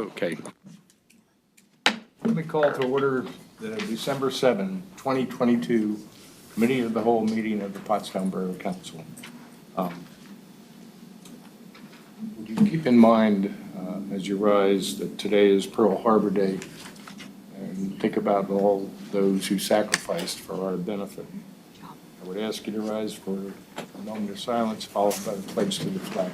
Okay. Let me call to order the December 7, 2022 Committee of the Whole meeting of the Pottstown Borough Council. Would you keep in mind as you rise that today is Pearl Harbor Day, and think about all those who sacrificed for our benefit. I would ask you to rise for a moment of silence followed by the pledge to the flag.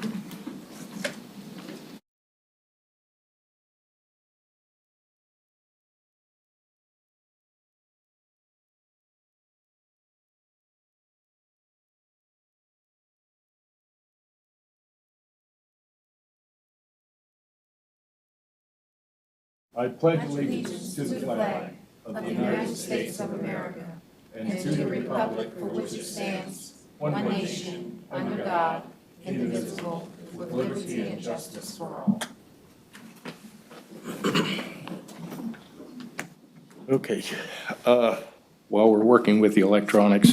I pledge allegiance to the flag of the United States of America and to the republic for which it stands, one nation, under God, indivisible, with liberty and justice for all. Okay. While we're working with the electronics,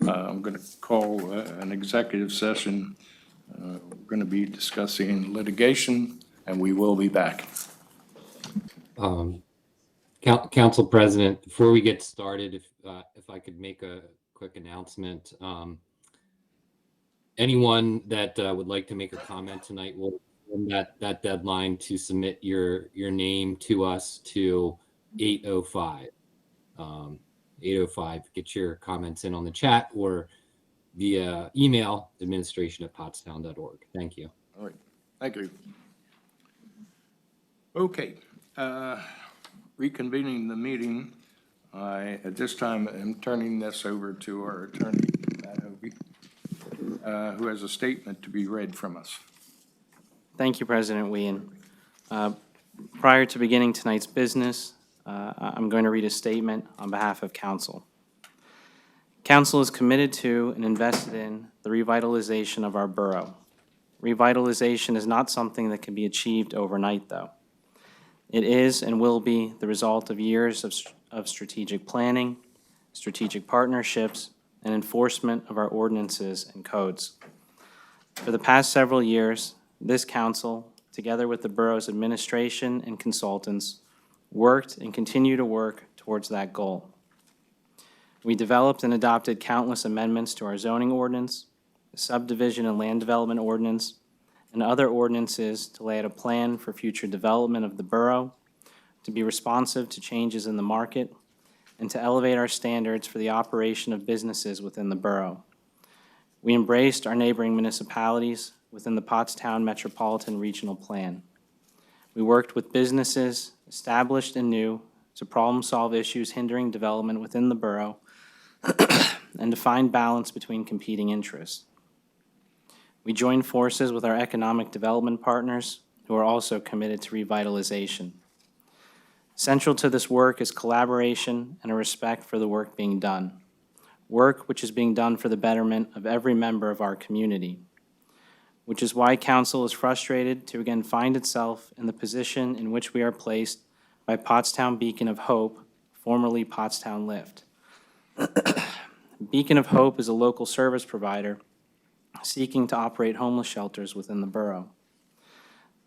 I'm going to call an executive session. We're going to be discussing litigation, and we will be back. Council President, before we get started, if I could make a quick announcement. Anyone that would like to make a comment tonight will that deadline to submit your name to us to 8:05. 8:05. Get your comments in on the chat or via email, administration@pottstown.org. Thank you. All right. Thank you. Okay. Reconvening the meeting, I, at this time, am turning this over to our attorney, Matt Hovey, who has a statement to be read from us. Thank you, President Wien. Prior to beginning tonight's business, I'm going to read a statement on behalf of Council. Council is committed to and invested in the revitalization of our borough. Revitalization is not something that can be achieved overnight, though. It is and will be the result of years of strategic planning, strategic partnerships, and enforcement of our ordinances and codes. For the past several years, this council, together with the borough's administration and consultants, worked and continue to work towards that goal. We developed and adopted countless amendments to our zoning ordinance, the subdivision and land development ordinance, and other ordinances to lay out a plan for future development of the borough, to be responsive to changes in the market, and to elevate our standards for the operation of businesses within the borough. We embraced our neighboring municipalities within the Pottstown Metropolitan Regional Plan. We worked with businesses, established and new, to problem-solve issues hindering development within the borough and to find balance between competing interests. We joined forces with our economic development partners who are also committed to revitalization. Central to this work is collaboration and a respect for the work being done, work which is being done for the betterment of every member of our community, which is why Council is frustrated to again find itself in the position in which we are placed by Pottstown Beacon of Hope, formerly Pottstown Lift. Beacon of Hope is a local service provider seeking to operate homeless shelters within the borough.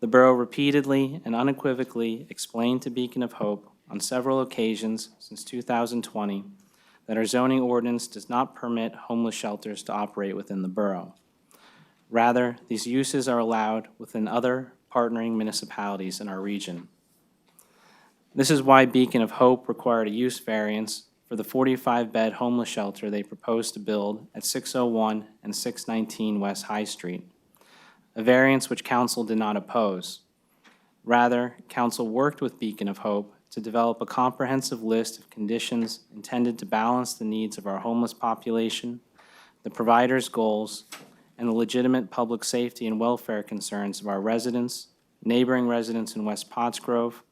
The borough repeatedly and unequivocally explained to Beacon of Hope on several occasions since 2020 that our zoning ordinance does not permit homeless shelters to operate within the borough. Rather, these uses are allowed within other partnering municipalities in our region. This is why Beacon of Hope required a use variance for the 45-bed homeless shelter they proposed to build at 601 and 619 West High Street, a variance which Council did not oppose. Rather, Council worked with Beacon of Hope to develop a comprehensive list of conditions intended to balance the needs of our homeless population, the provider's goals, and the legitimate public safety and welfare concerns of our residents, neighboring residents in West Pottsgrove,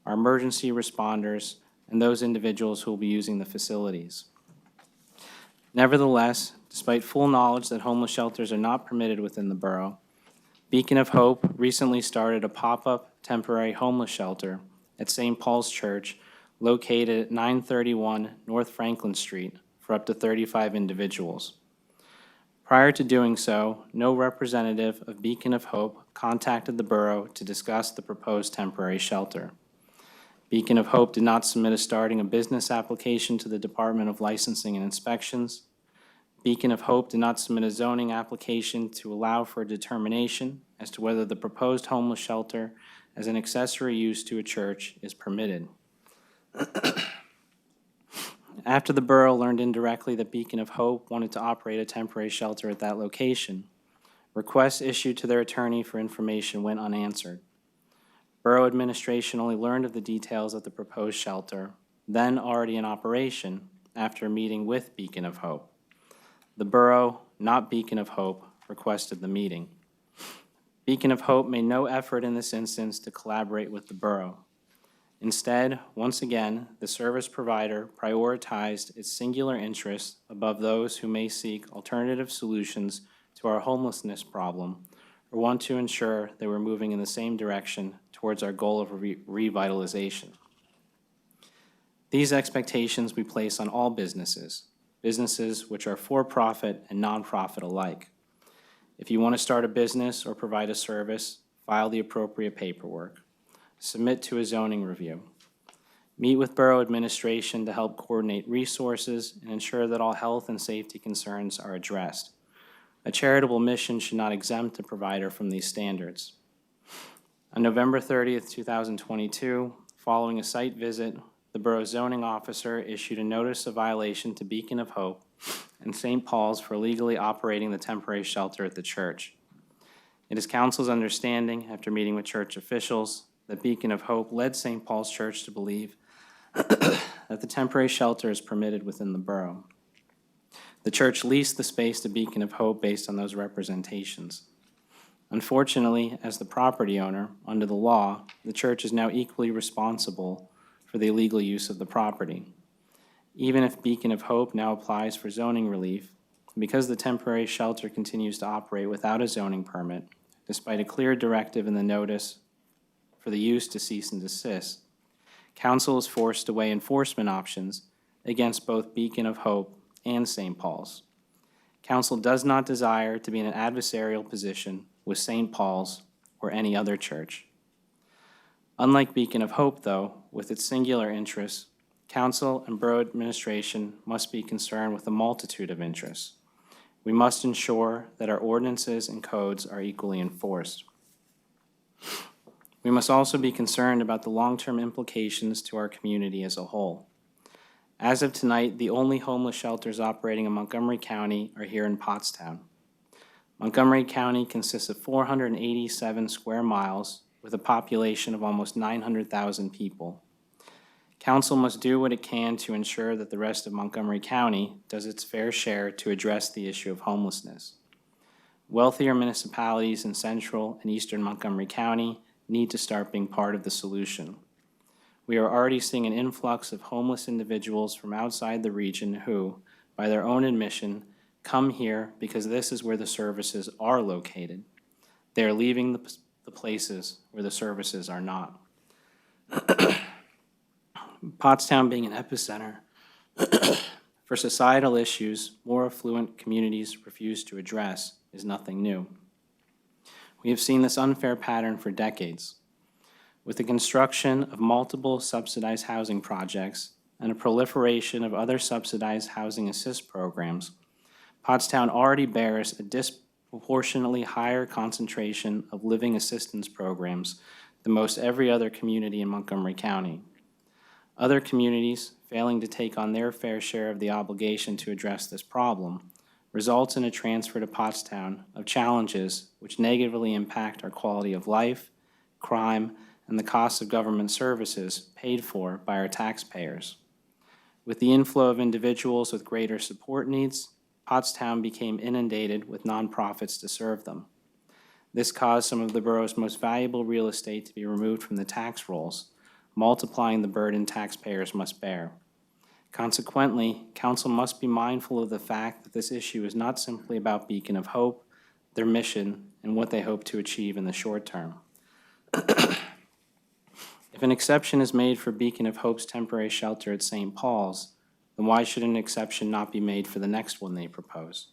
our emergency responders, and those individuals who will be using the facilities. Nevertheless, despite full knowledge that homeless shelters are not permitted within the borough, Beacon of Hope recently started a pop-up temporary homeless shelter at St. Paul's Church located at 931 North Franklin Street for up to 35 individuals. Prior to doing so, no representative of Beacon of Hope contacted the borough to discuss the proposed temporary shelter. Beacon of Hope did not submit a starting a business application to the Department of Licensing and Inspections. Beacon of Hope did not submit a zoning application to allow for a determination as to whether the proposed homeless shelter as an accessory use to a church is permitted. After the borough learned indirectly that Beacon of Hope wanted to operate a temporary shelter at that location, requests issued to their attorney for information went unanswered. Borough administration only learned of the details of the proposed shelter, then already in operation, after a meeting with Beacon of Hope. The borough, not Beacon of Hope, requested the meeting. Beacon of Hope made no effort in this instance to collaborate with the borough. Instead, once again, the service provider prioritized its singular interests above those who may seek alternative solutions to our homelessness problem or want to ensure that we're moving in the same direction towards our goal of revitalization. These expectations we place on all businesses, businesses which are for-profit and nonprofit alike. If you want to start a business or provide a service, file the appropriate paperwork. Submit to a zoning review. Meet with borough administration to help coordinate resources and ensure that all health and safety concerns are addressed. A charitable mission should not exempt a provider from these standards. On November 30th, 2022, following a site visit, the borough zoning officer issued a notice of violation to Beacon of Hope and St. Paul's for illegally operating the temporary shelter at the church. It is council's understanding, after meeting with church officials, that Beacon of Hope led St. Paul's Church to believe that the temporary shelter is permitted within the borough. The church leased the space to Beacon of Hope based on those representations. Unfortunately, as the property owner, under the law, the church is now equally responsible for the illegal use of the property. Even if Beacon of Hope now applies for zoning relief, because the temporary shelter continues to operate without a zoning permit, despite a clear directive in the notice for the use to cease and desist, council is forced to weigh enforcement options against both Beacon of Hope and St. Paul's. Council does not desire to be in an adversarial position with St. Paul's or any other church. Unlike Beacon of Hope, though, with its singular interests, council and borough administration must be concerned with a multitude of interests. We must ensure that our ordinances and codes are equally enforced. We must also be concerned about the long-term implications to our community as a whole. As of tonight, the only homeless shelters operating in Montgomery County are here in Pottstown. Montgomery County consists of 487 square miles with a population of almost 900,000 people. Council must do what it can to ensure that the rest of Montgomery County does its fair share to address the issue of homelessness. Wealthier municipalities in central and eastern Montgomery County need to start being part of the solution. We are already seeing an influx of homeless individuals from outside the region who, by their own admission, come here because this is where the services are located. They are leaving the places where the services are not. Pottstown being an epicenter for societal issues more affluent communities refuse to address is nothing new. We have seen this unfair pattern for decades. With the construction of multiple subsidized housing projects and a proliferation of other subsidized housing assist programs, Pottstown already bears a disproportionately higher concentration of living assistance programs than most every other community in Montgomery County. Other communities, failing to take on their fair share of the obligation to address this problem, results in a transfer to Pottstown of challenges which negatively impact our quality of life, crime, and the cost of government services paid for by our taxpayers. With the inflow of individuals with greater support needs, Pottstown became inundated with nonprofits to serve them. This caused some of the borough's most valuable real estate to be removed from the tax rolls, multiplying the burden taxpayers must bear. Consequently, council must be mindful of the fact that this issue is not simply about Beacon of Hope, their mission, and what they hope to achieve in the short term. If an exception is made for Beacon of Hope's temporary shelter at St. Paul's, then why should an exception not be made for the next one they propose?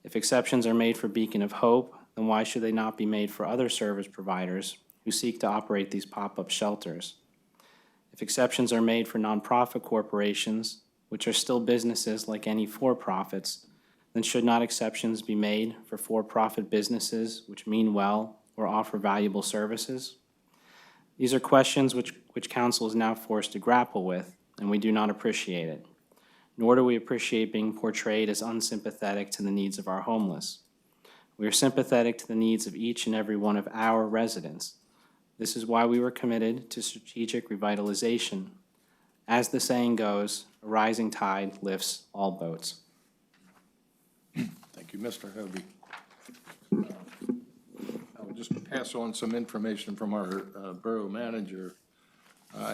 If exceptions are made for Beacon of Hope, then why should they not be made for other service providers who seek to operate these pop-up shelters? If exceptions are made for nonprofit corporations, which are still businesses like any for-profits, then should not exceptions be made for for-profit businesses which mean well or offer valuable services? These are questions which council is now forced to grapple with, and we do not appreciate it. Nor do we appreciate being portrayed as unsympathetic to the needs of our homeless. We are sympathetic to the needs of each and every one of our residents. This is why we were committed to strategic revitalization. As the saying goes, a rising tide lifts all boats. Thank you, Mr. Hovey. I will just pass on some information from our borough manager.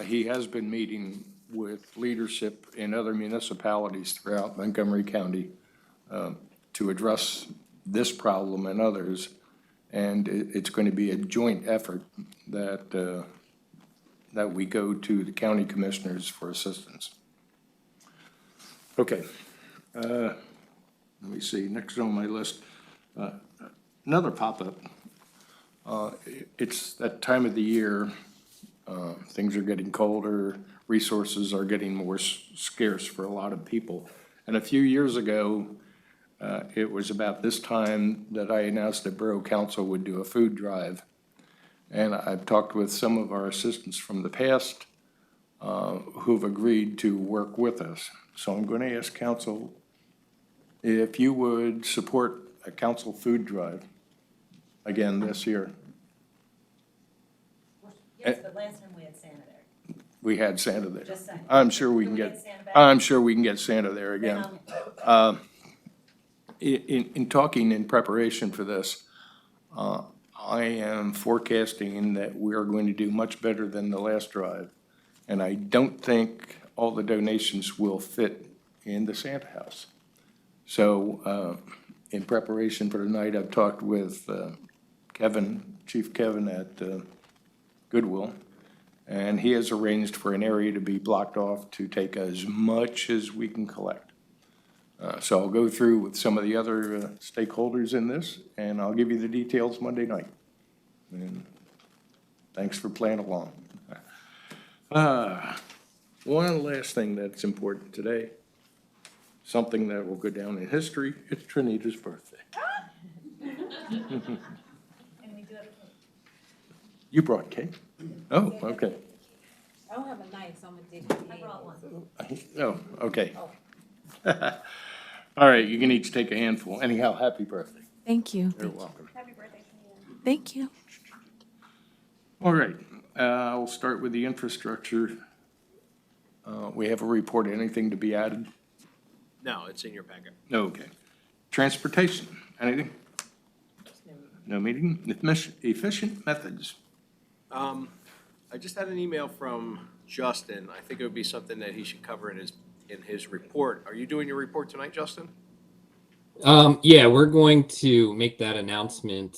He has been meeting with leadership in other municipalities throughout Montgomery County to address this problem and others. And it's going to be a joint effort that we go to the county commissioners for assistance. Okay. Let me see, next on my list, another pop-up. It's that time of the year, things are getting colder, resources are getting more scarce for a lot of people. And a few years ago, it was about this time that I announced that Borough Council would do a food drive. And I've talked with some of our assistants from the past who've agreed to work with us. So I'm going to ask Council if you would support a council food drive again this year. Yes, but last time we had Santa there. We had Santa there. Just saying. I'm sure we can Can we get, get Santa back? I'm sure we can get Santa there again. In talking in preparation for this, I am forecasting that we are going to do much better than the last drive. And I don't think all the donations will fit in the Santa house. So in preparation for tonight, I've talked with Kevin, Chief Kevin at Goodwill, and he has arranged for an area to be blocked off to take as much as we can collect. So I'll go through with some of the other stakeholders in this, and I'll give you the details Monday night. And thanks for playing along. One last thing that's important today, something that will go down in history, it's Trinita's birthday. And we do have a cake. You brought cake? Oh, okay. I don't have a knife, so I'm gonna dig. I brought one. Oh, okay. All right, you can each take a handful. Anyhow, happy birthday. Thank you. You're welcome. Happy birthday, Trinita. Thank you. All right, we'll start with the infrastructure. We have a report. Anything to be added? No, it's in your packet. Okay. Transportation, anything? No meeting? Efficient methods. I just had an email from Justin. I think it would be something that he should cover in his report. Are you doing your report tonight, Justin? Yeah, we're going to make that announcement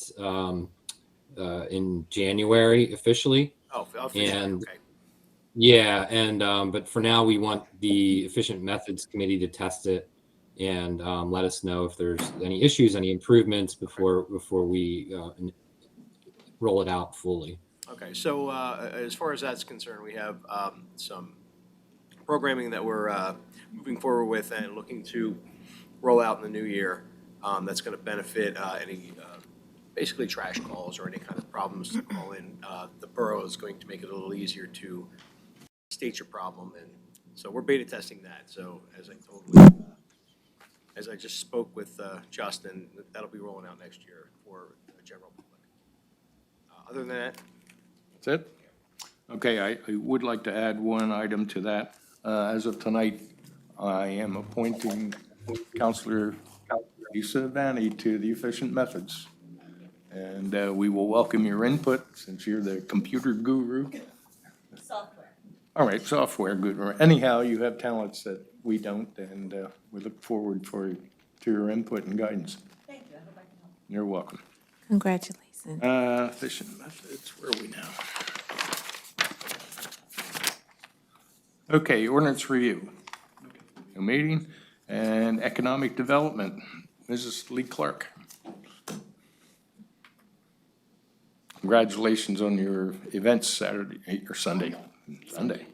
in January officially. Oh, And- okay. Yeah, and but for now, we want the Efficient Methods Committee to test it and let us know if there's any issues, any improvements before we roll it out fully. Okay, so as far as that's concerned, we have some programming that we're moving forward with and looking to roll out in the new year that's going to benefit any basically trash calls or any kind of problems to call in. The borough is going to make it a little easier to state your problem, and so we're beta testing that. So as I just spoke with Justin, that'll be rolling out next year for the general public. Other than that, That's it? Okay, I would like to add one item to that. As of tonight, I am appointing Counselor Lisa Vanny to the Efficient Methods. And we will welcome your input since you're the computer guru. Software. All right, software guru. Anyhow, you have talents that we don't, and we look forward to your input and guidance. Thank you, I hope I can help. You're welcome. Congratulations. Efficient methods, where are we now? Okay, ordinance review. No meeting, and economic development, Mrs. Lee Clark. congratulations on your events Saturday or Sunday. Sunday.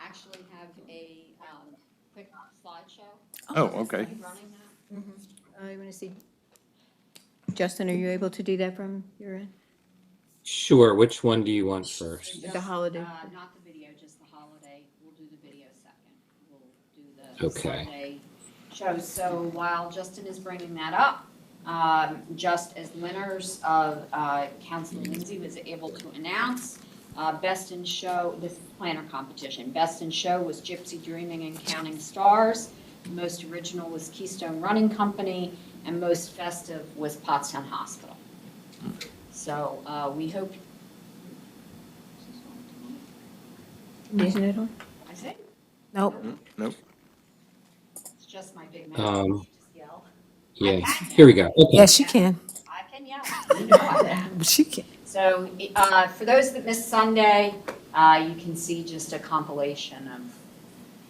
Actually have a quick slideshow. Oh, okay. Running that. You want to see? Justin, are you able to do that from your end? Sure. Which one do you want first? The holiday. Not the video, just the holiday. We'll do the video second. We'll do the Okay. Sunday show. So while Justin is bringing that up, just as winners of Councilor Lindsay was able to announce, Best in Show, this is planner competition. Best in Show was Gypsy Dreaming and Counting Stars. Most original was Keystone Running Company, and most festive was Pottstown Hospital. So we hope. Isn't it on? I see. Nope. Nope. It's just my big mouth. Just yell. Yeah. Here we go. Okay. Yes, she can. I can yell. You know I can. She can. So for those that missed Sunday, you can see just a compilation of,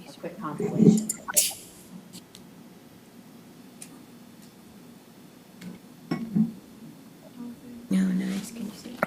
a quick compilation. No, nice. Can you see?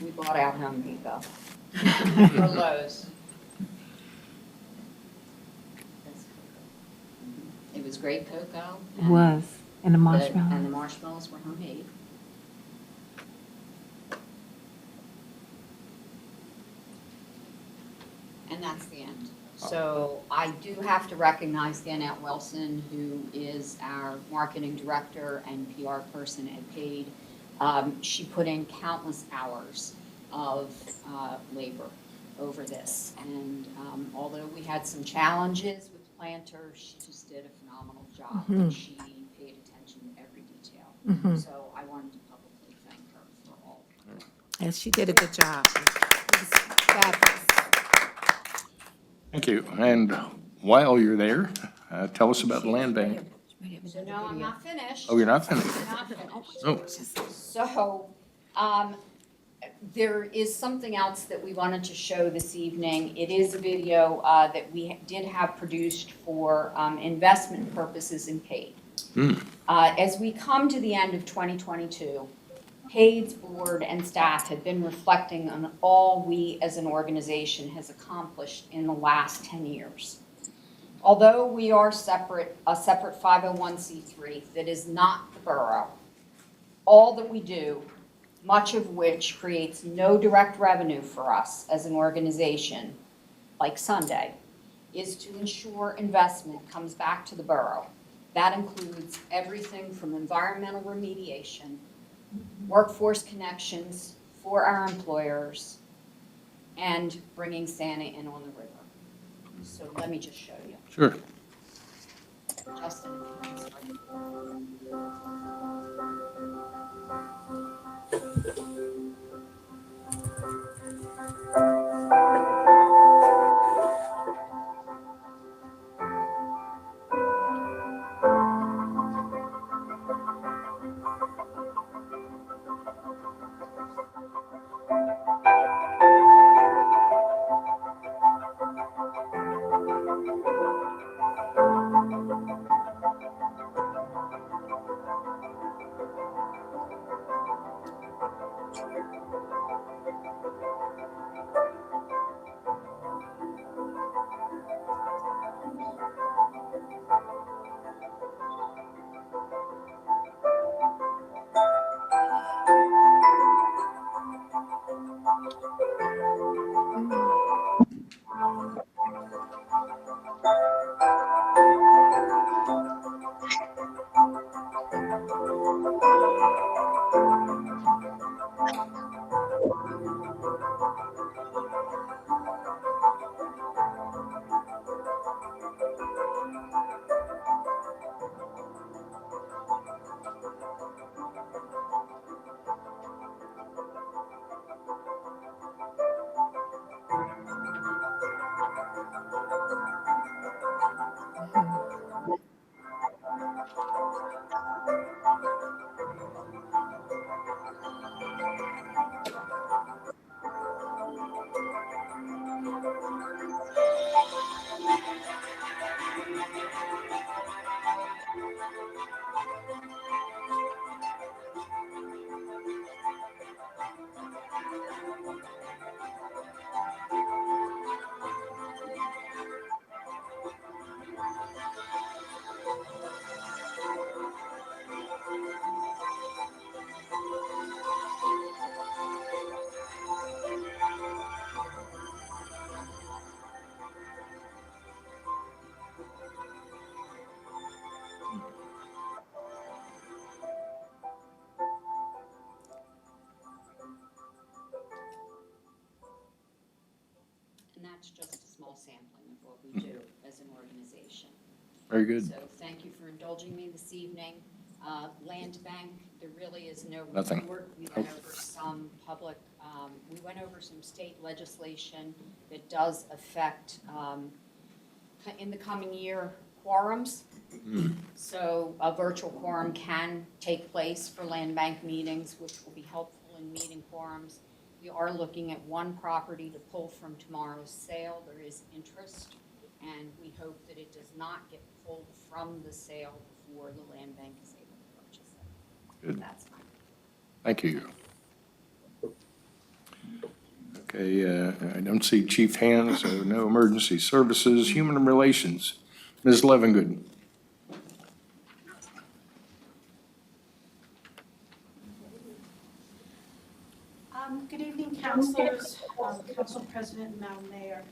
We bought out Home Depot. For Lowe's. It was great cocoa. It was. And the And the marshmallow. marshmallows were homemade. And that's the end. So I do have to recognize Danette Wilson, who is our marketing director and PR person at Paid. She put in countless hours of labor over this. And although we had some challenges with Planter, she just did a phenomenal job. And she paid attention to every detail. So I wanted to publicly thank her for all. Yes, she did a good job. It was fabulous. Thank you. And while you're there, tell us about the land bank. So no, I'm not finished. Oh, you're not finished? I'm not finished. Oh, So, there is something else that we wanted to show this evening. It is a video that we did have produced for investment purposes in Paid. As we come to the end of 2022, Paid's board and staff have been reflecting on all we as an organization has accomplished in the last 10 years. Although we are a separate 501c3 that is not the borough, all that we do, much of which creates no direct revenue for us as an organization, like Sunday, is to ensure investment comes back to the borough. That includes everything from environmental remediation, workforce connections for our employers, and bringing Santa in on the river. So let me just show you. sure. Justin, if you can start. that's just a small sampling of what we do as an organization. Very good. So thank you for indulging me this evening. Land bank, there really is no Nothing. report. We went over some public, we went over some state legislation that does affect, in the coming year, quorums. So a virtual quorum can take place for land bank meetings, which will be helpful in meeting quorums. We are looking at one property to pull from tomorrow's sale. There is interest, and we hope that it does not get pulled from the sale before the land bank is able to purchase it. Good. That's fine. Thank you. Okay, I don't see chief hands, so no emergency services, human relations. Ms. Levengood. Good evening, councilors, council president, and Madam Mayor.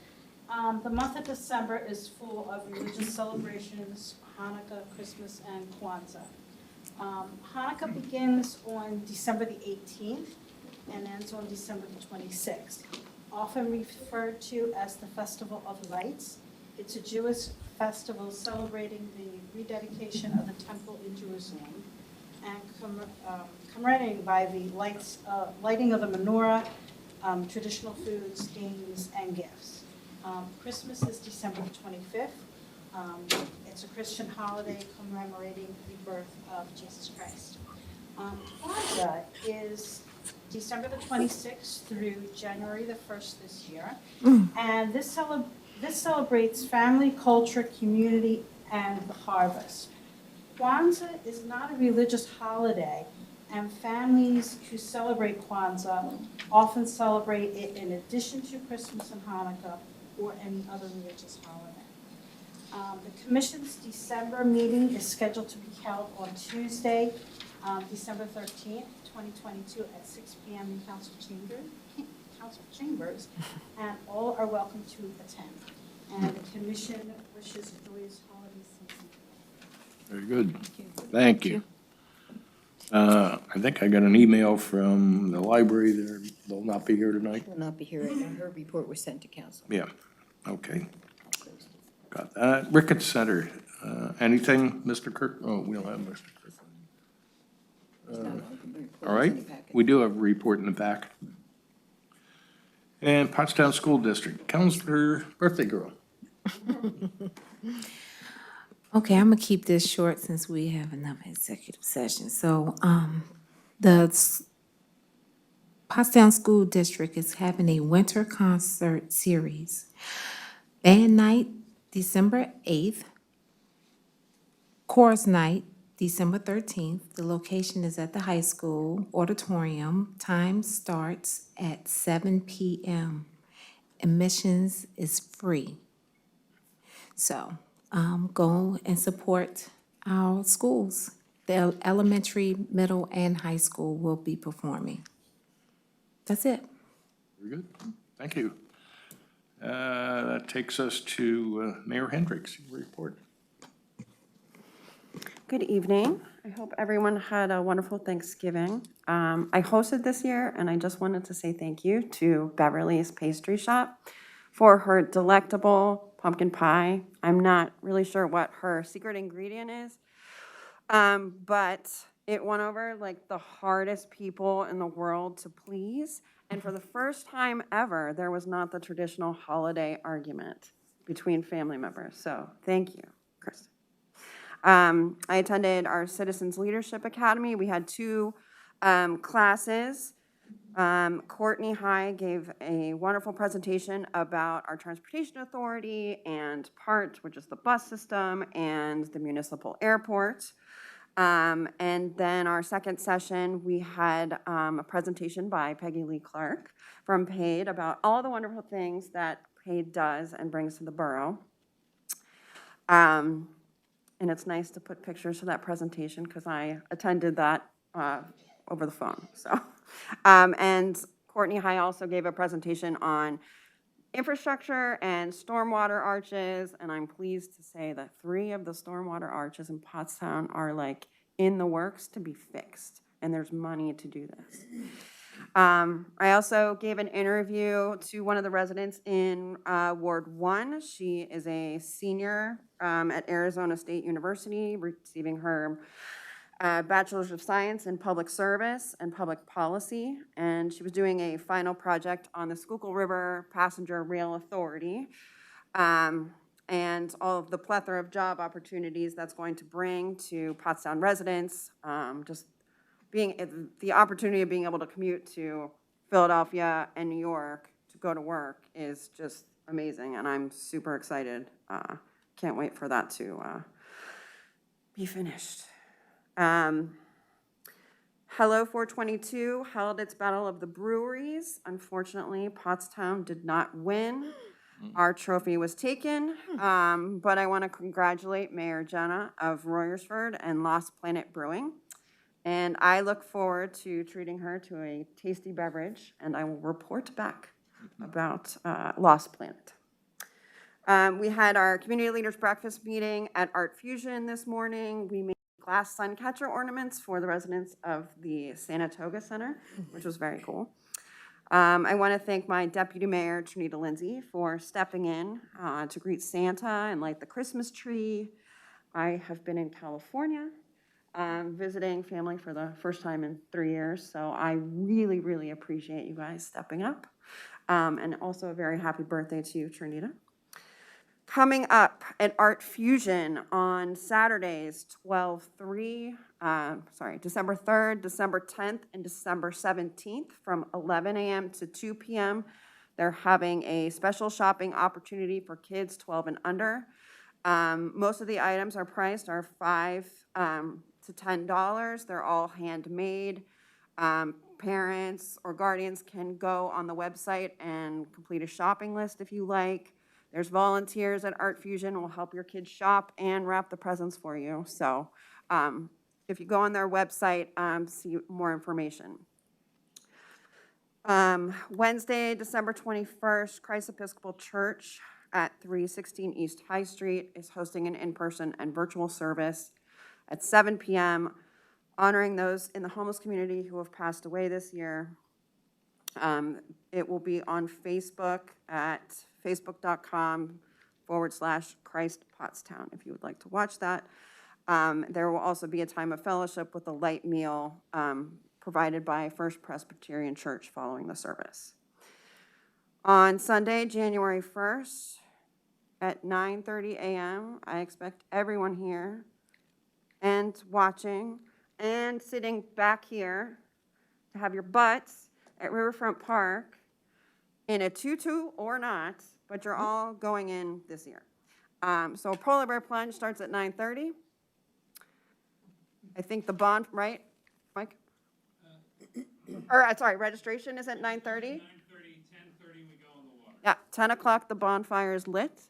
The month of December is full of religious celebrations, Hanukkah, Christmas, and Kwanzaa. Hanukkah begins on December the 18th and ends on December the 26th. Often referred to as the Festival of Lights, it's a Jewish festival celebrating the rededication of the temple in Jerusalem and commemorating by the lighting of the menorah, traditional foods, games, and gifts. Christmas is December the 25th. It's a Christian holiday commemorating the birth of Jesus Christ. Kwanzaa is December the 26th through January the 1st this year. And this celebrates family, culture, community, and the harvest. Kwanzaa is not a religious holiday, and families who celebrate Kwanzaa often celebrate it in addition to Christmas and Hanukkah or any other religious holiday. The Commission's December meeting is scheduled to be held on Tuesday, December 13th, 2022 at 6 p.m. in council chambers, and all are welcome to attend. And the Commission wishes a joyous holiday season. Very good. Thank you. I think I got an email from the library. They'll not be here tonight. Will not be here, and her report was sent to council. Yeah, okay. Got that. Ricketts Center, anything, Mr. Kirk? Oh, we don't have Mr. Kirk. All right, we do have a report in the back. And Pottstown School District, Counselor Birthday Girl. Okay, I'm gonna keep this short since we have another executive session. So, the Pottstown School District is having a winter concert series. Band night, December 8th. Chorus night, December 13th. The location is at the high school auditorium. Time starts at 7 p.m. Admissions is free. So, go and support our schools. The elementary, middle, and high school will be performing. That's it. Very good, thank you. That takes us to Mayor Hendricks, your report. Good evening. I hope everyone had a wonderful Thanksgiving. I hosted this year, and I just wanted to say thank you to Beverly's Pastry Shop for her delectable pumpkin pie. I'm not really sure what her secret ingredient is, but it won over like the hardest people in the world to please. And for the first time ever, there was not the traditional holiday argument between family members. So thank you, Kristen. I attended our Citizens Leadership Academy. We had two classes. Courtney High gave a wonderful presentation about our transportation authority and PART, which is the bus system, and the municipal airport. And then our second session, we had a presentation by Peggy Lee Clark from PAID about all the wonderful things that PAID does and brings to the borough. And it's nice to put pictures to that presentation because I attended that over the phone. So, and Courtney High also gave a presentation on infrastructure and stormwater arches, and I'm pleased to say that 3 of the stormwater arches in Pottstown are like in the works to be fixed, and there's money to do this. I also gave an interview to one of the residents in Ward 1. She is a senior at Arizona State University, receiving her Bachelor's of Science in Public Service and Public Policy, and she was doing a final project on the Schuylkill River Passenger Rail Authority, and all of the plethora of job opportunities that's going to bring to Pottstown residents, just the opportunity of being able to commute to Philadelphia and New York to go to work is just amazing, and I'm super excited. Can't wait for that to be finished. Hello 422 held its Battle of the Breweries. Unfortunately, Pottstown did not win. Our trophy was taken, but I want to congratulate Mayor Jenna of Royersford and Lost Planet Brewing. And I look forward to treating her to a tasty beverage, and I will report back about Lost Planet. We had our community leaders breakfast meeting at Art Fusion this morning. We made glass sun catcher ornaments for the residents of the Saratoga Center, which was very cool. I want to thank my deputy mayor, Trinita Lindsay, for stepping in to greet Santa and light the Christmas tree. I have been in California visiting family for the first time in 3 years, so I really, really appreciate you guys stepping up. And also a very happy birthday to you, Trinita. Coming up at Art Fusion on Saturdays, December 3rd, December 10th, and December 17th from 11 a.m. to 2 p.m. They're having a special shopping opportunity for kids 12 and under. Most of the items are priced are $5 to $10. They're all handmade. Parents or guardians can go on the website and complete a shopping list if you like. There's volunteers at Art Fusion who will help your kids shop and wrap the presents for you. So if you go on their website, see more information. Wednesday, December 21st, Christ Episcopal Church at 316 East High Street is hosting an in-person and virtual service at 7 p.m., honoring those in the homeless community who have passed away this year. It will be on Facebook at facebook.com/Christ Pottstown if you would like to watch that. There will also be a time of fellowship with a light meal provided by First Presbyterian Church following the service. On Sunday, January 1st at 9:30 a.m., I expect everyone here and watching and sitting back here to have your butts at Riverfront Park in a tutu or not, but you're all going in this year. So polar bear plunge starts at 9:30. I think the bond, right, Mike? Registration is at 9:30? 9:30, 10:30, we go in the water. Yeah, 10 o'clock, the bonfire is lit.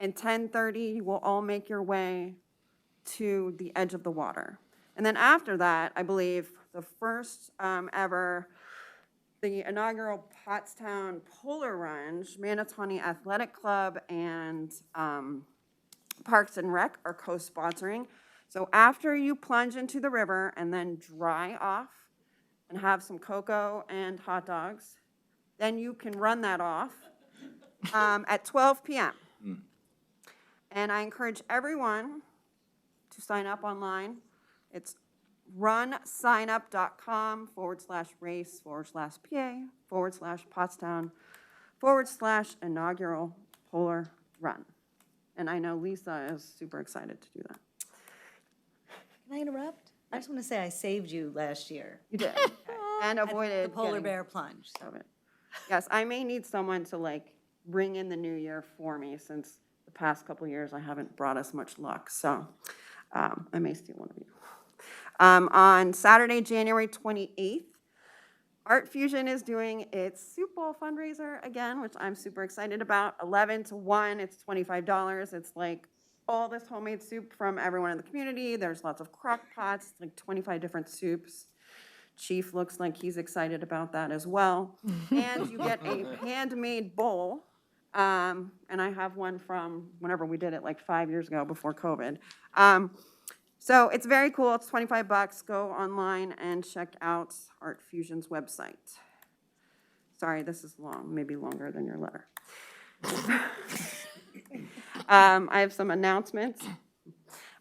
And 10:30, you will all make your way to the edge of the water. And then after that, I believe the first ever, the inaugural Pottstown Polar Run, Manatawny Athletic Club and Parks and Rec are co-sponsoring. So after you plunge into the river and then dry off and have some cocoa and hot dogs, then you can run that off at 12 p.m. And I encourage everyone to sign up online. It's runsignup.com/race/PA/Pottstown/inaugural polar run. And I know Lisa is super excited to do that. Can I interrupt? I just want to say I saved you last year. You did. And avoided The polar getting bear plunge. of it. Yes, I may need someone to bring in the new year for me, since the past couple years I haven't brought us much luck. So I may steal one of you. On Saturday, January 28th, Art Fusion is doing its Soup Bowl fundraiser again, which I'm super excited about. 11 to 1, it's $25. It's all this homemade soup from everyone in the community. There's lots of crock pots, 25 different soups. Chief looks like he's excited about that as well. And you get a handmade bowl. And I have one from whenever we did it 5 years ago before COVID. So it's very cool. It's $25. Go online and check out Art Fusion's website. Sorry, this is long, maybe longer than your letter. I have some announcements.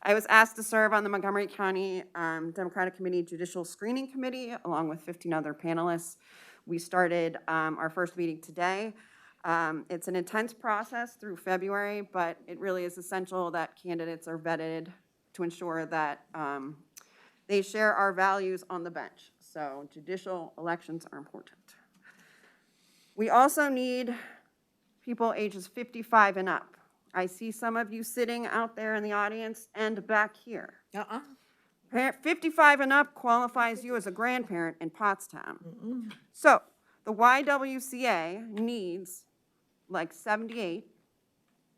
I was asked to serve on the Montgomery County Democratic Committee Judicial Screening Committee, along with 15 other panelists. We started our first meeting today. It's an intense process through February, but it really is essential that candidates are vetted to ensure that they share our values on the bench. So judicial elections are important. We also need people ages 55 and up. I see some of you sitting out there in the audience and back here. 55 and up qualifies you as a grandparent in Pottstown. So the YWCA needs like 78,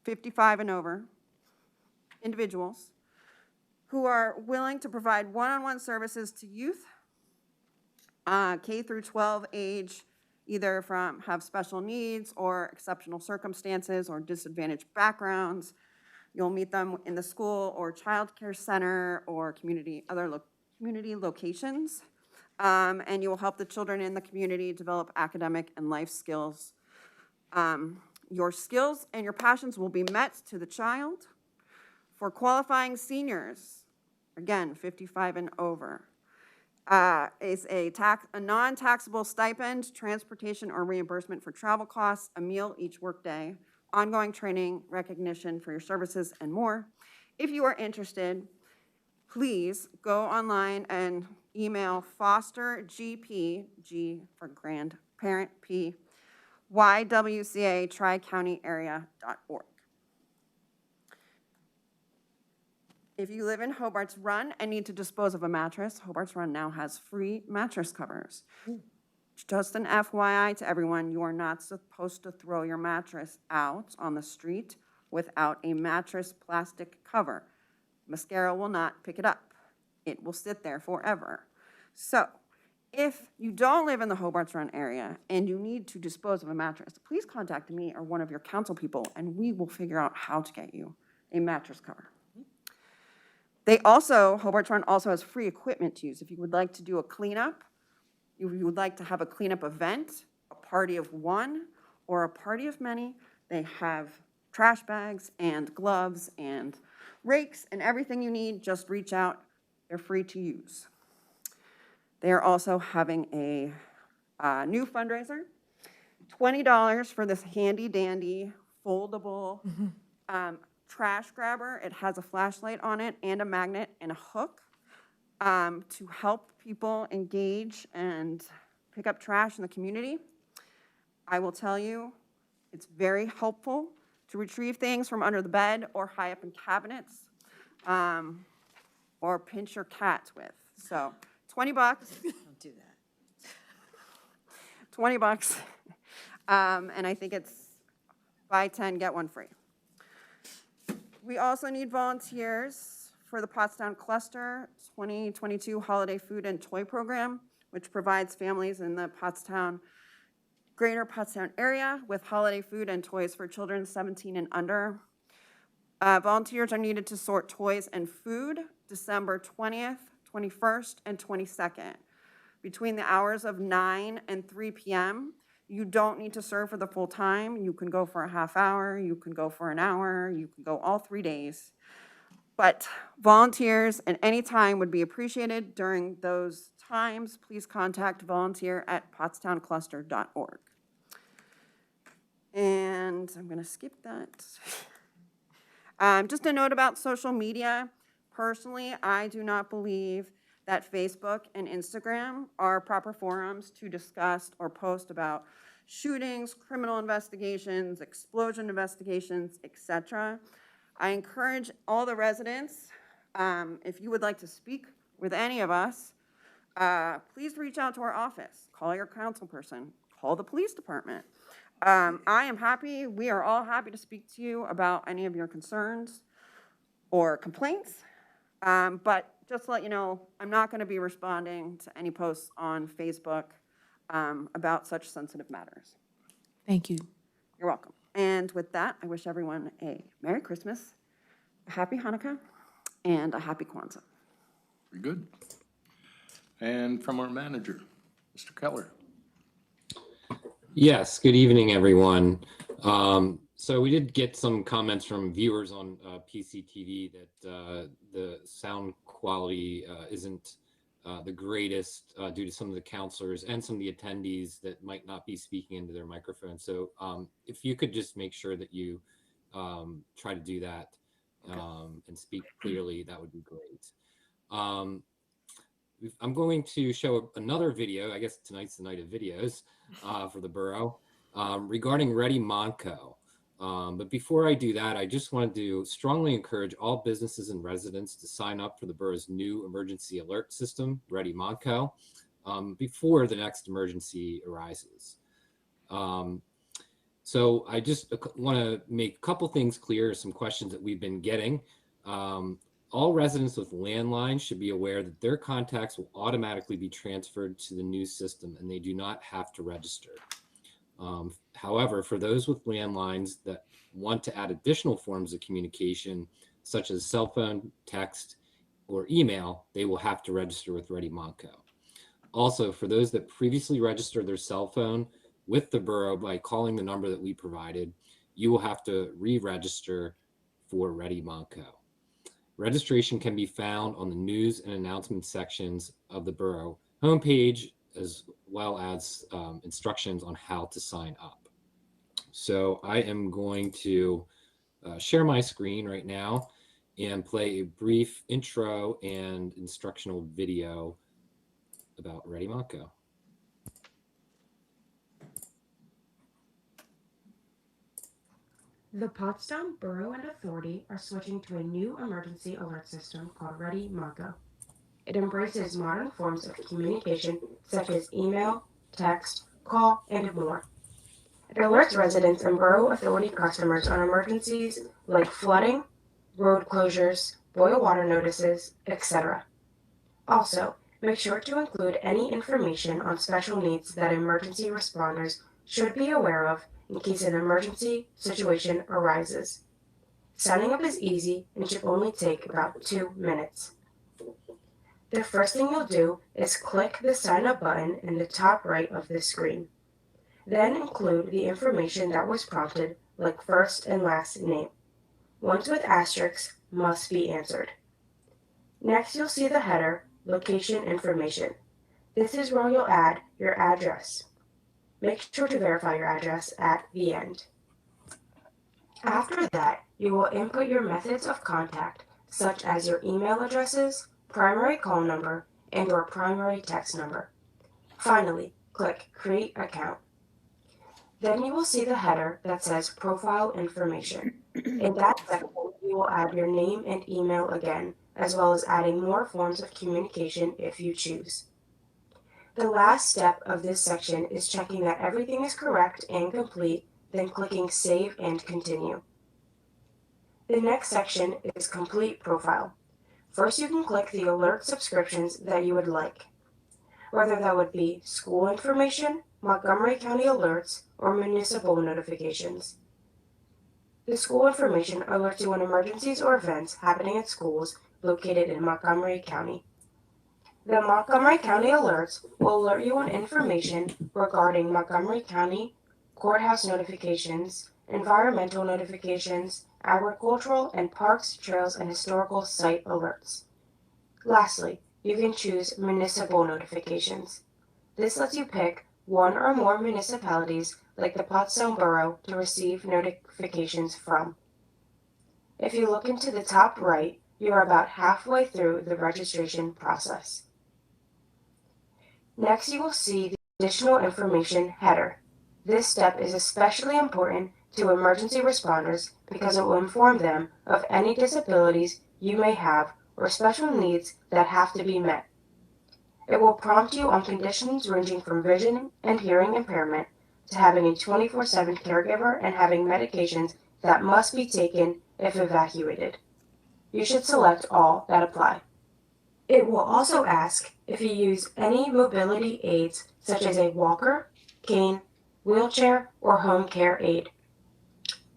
55 and over individuals who are willing to provide one-on-one services to youth, K through 12 age, either from have special needs or exceptional circumstances or disadvantaged backgrounds. You'll meet them in the school or childcare center or community locations. And you will help the children in the community develop academic and life skills. Your skills and your passions will be met to the child. For qualifying seniors, again, 55 and over, is a non-taxable stipend, transportation or reimbursement for travel costs, a meal each workday, ongoing training, recognition for your services, and more. If you are interested, please go online and email fostergp, G for grandparent, P, YWCA tricountyarea.org. If you live in Hobart's Run and need to dispose of a mattress, Hobart's Run now has free mattress covers. Just an FYI to everyone, you are not supposed to throw your mattress out on the street without a mattress plastic cover. Mascara will not pick it up. It will sit there forever. So if you don't live in the Hobart's Run area and you need to dispose of a mattress, please contact me or one of your council people and we will figure out how to get you a mattress cover. Hobart's Run also has free equipment to use. If you would like to do a cleanup, if you would like to have a cleanup event, a party of one, or a party of many, they have trash bags and gloves and rakes and everything you need. Just reach out. They're free to use. They are also having a new fundraiser, $20 for this handy dandy foldable trash grabber. It has a flashlight on it and a magnet and a hook to help people engage and pick up trash in the community. I will tell you, it's very helpful to retrieve things from under the bed or high up in cabinets or pinch your cat with. So $20. Don't do that. $20. And I think it's buy 10, get one free. We also need volunteers for the Pottstown Cluster 2022 Holiday Food and Toy Program, which provides families in the greater Pottstown area with holiday food and toys for children 17 and under. Volunteers are needed to sort toys and food December 20th, 21st, and 22nd. Between the hours of 9 and 3 p.m., you don't need to serve for the full time. You can go for a half hour, you can go for an hour, you can go all 3 days. But volunteers at any time would be appreciated during those times. Please contact volunteer@pottstowncluster.org. And I'm going to skip that. Just a note about social media. Personally, I do not believe that Facebook and Instagram are proper forums to discuss or post about shootings, criminal investigations, explosion investigations, etc. I encourage all the residents, if you would like to speak with any of us, please reach out to our office, call your council person, call the police department. I am happy, we are all happy to speak to you about any of your concerns or complaints. But just to let you know, I'm not going to be responding to any posts on Facebook about such sensitive matters. Thank you. You're welcome. And with that, I wish everyone a Merry Christmas, a Happy Hanukkah, and a Happy Kwanzaa. Very good. And from our manager, Mr. Keller. Yes, good evening, everyone. So we did get some comments from viewers on PCTV that the sound quality isn't the greatest due to some of the counselors and some of the attendees that might not be speaking into their microphone. So if you could just make sure that you try to do that and speak clearly, that would be great. I'm going to show another video. I guess tonight's the night of videos for the borough regarding Ready Monco. But before I do that, I just wanted to strongly encourage all businesses and residents to sign up for the borough's new emergency alert system, Ready Monco, before the next emergency arises. So I just want to make a couple things clear, some questions that we've been getting. All residents with landlines should be aware that their contacts will automatically be transferred to the new system and they do not have to register. However, for those with landlines that want to add additional forms of communication, such as cell phone, text, or email, they will have to register with Ready Monco. Also, for those that previously registered their cell phone with the borough by calling the number that we provided, you will have to re-register for Ready Monco. Registration can be found on the news and announcement sections of the borough homepage, as well as instructions on how to sign up. So I am going to share my screen right now and play a brief intro and instructional video about Ready Monco. The Pottstown Borough and Authority are switching to a new emergency alert system called Ready Monco. It embraces modern forms of communication such as email, text, call, and more. It alerts residents and Borough Authority customers on emergencies like flooding, road closures, boil water notices, etc. Also, make sure to include any information on special needs that emergency responders should be aware of in case an emergency situation arises. Signing up is easy and should only take about 2 minutes. The first thing you'll do is click the sign up button in the top right of the screen. Then include the information that was prompted, like first and last name. Ones with asterisks must be answered. Next, you'll see the header, location information. This is where you'll add your address. Make sure to verify your address at the end. After that, you will input your methods of contact, such as your email addresses, primary call number, and your primary text number. Finally, click Create Account. Then you will see the header that says Profile Information. In that section, you will add your name and email again, as well as adding more forms of communication if you choose. The last step of this section is checking that everything is correct and complete, then clicking Save and Continue. The next section is Complete Profile. First, you can click the alert subscriptions that you would like, whether that would be school information, Montgomery County alerts, or municipal notifications. The school information alerts you on emergencies or events happening at schools located in Montgomery County. The Montgomery County alerts will alert you on information regarding Montgomery County, courthouse notifications, environmental notifications, agricultural and parks, trails, and historical site alerts. Lastly, you can choose municipal notifications. This lets you pick one or more municipalities like the Pottstown Borough to receive notifications from. If you look into the top right, you are about halfway through the registration process. Next, you will see the additional information header. This step is especially important to emergency responders because it will inform them of any disabilities you may have or special needs that have to be met. It will prompt you on conditions ranging from vision and hearing impairment to having a 24/7 caregiver and having medications that must be taken if evacuated. You should select all that apply. It will also ask if you use any mobility aids such as a walker, cane, wheelchair, or home care aid.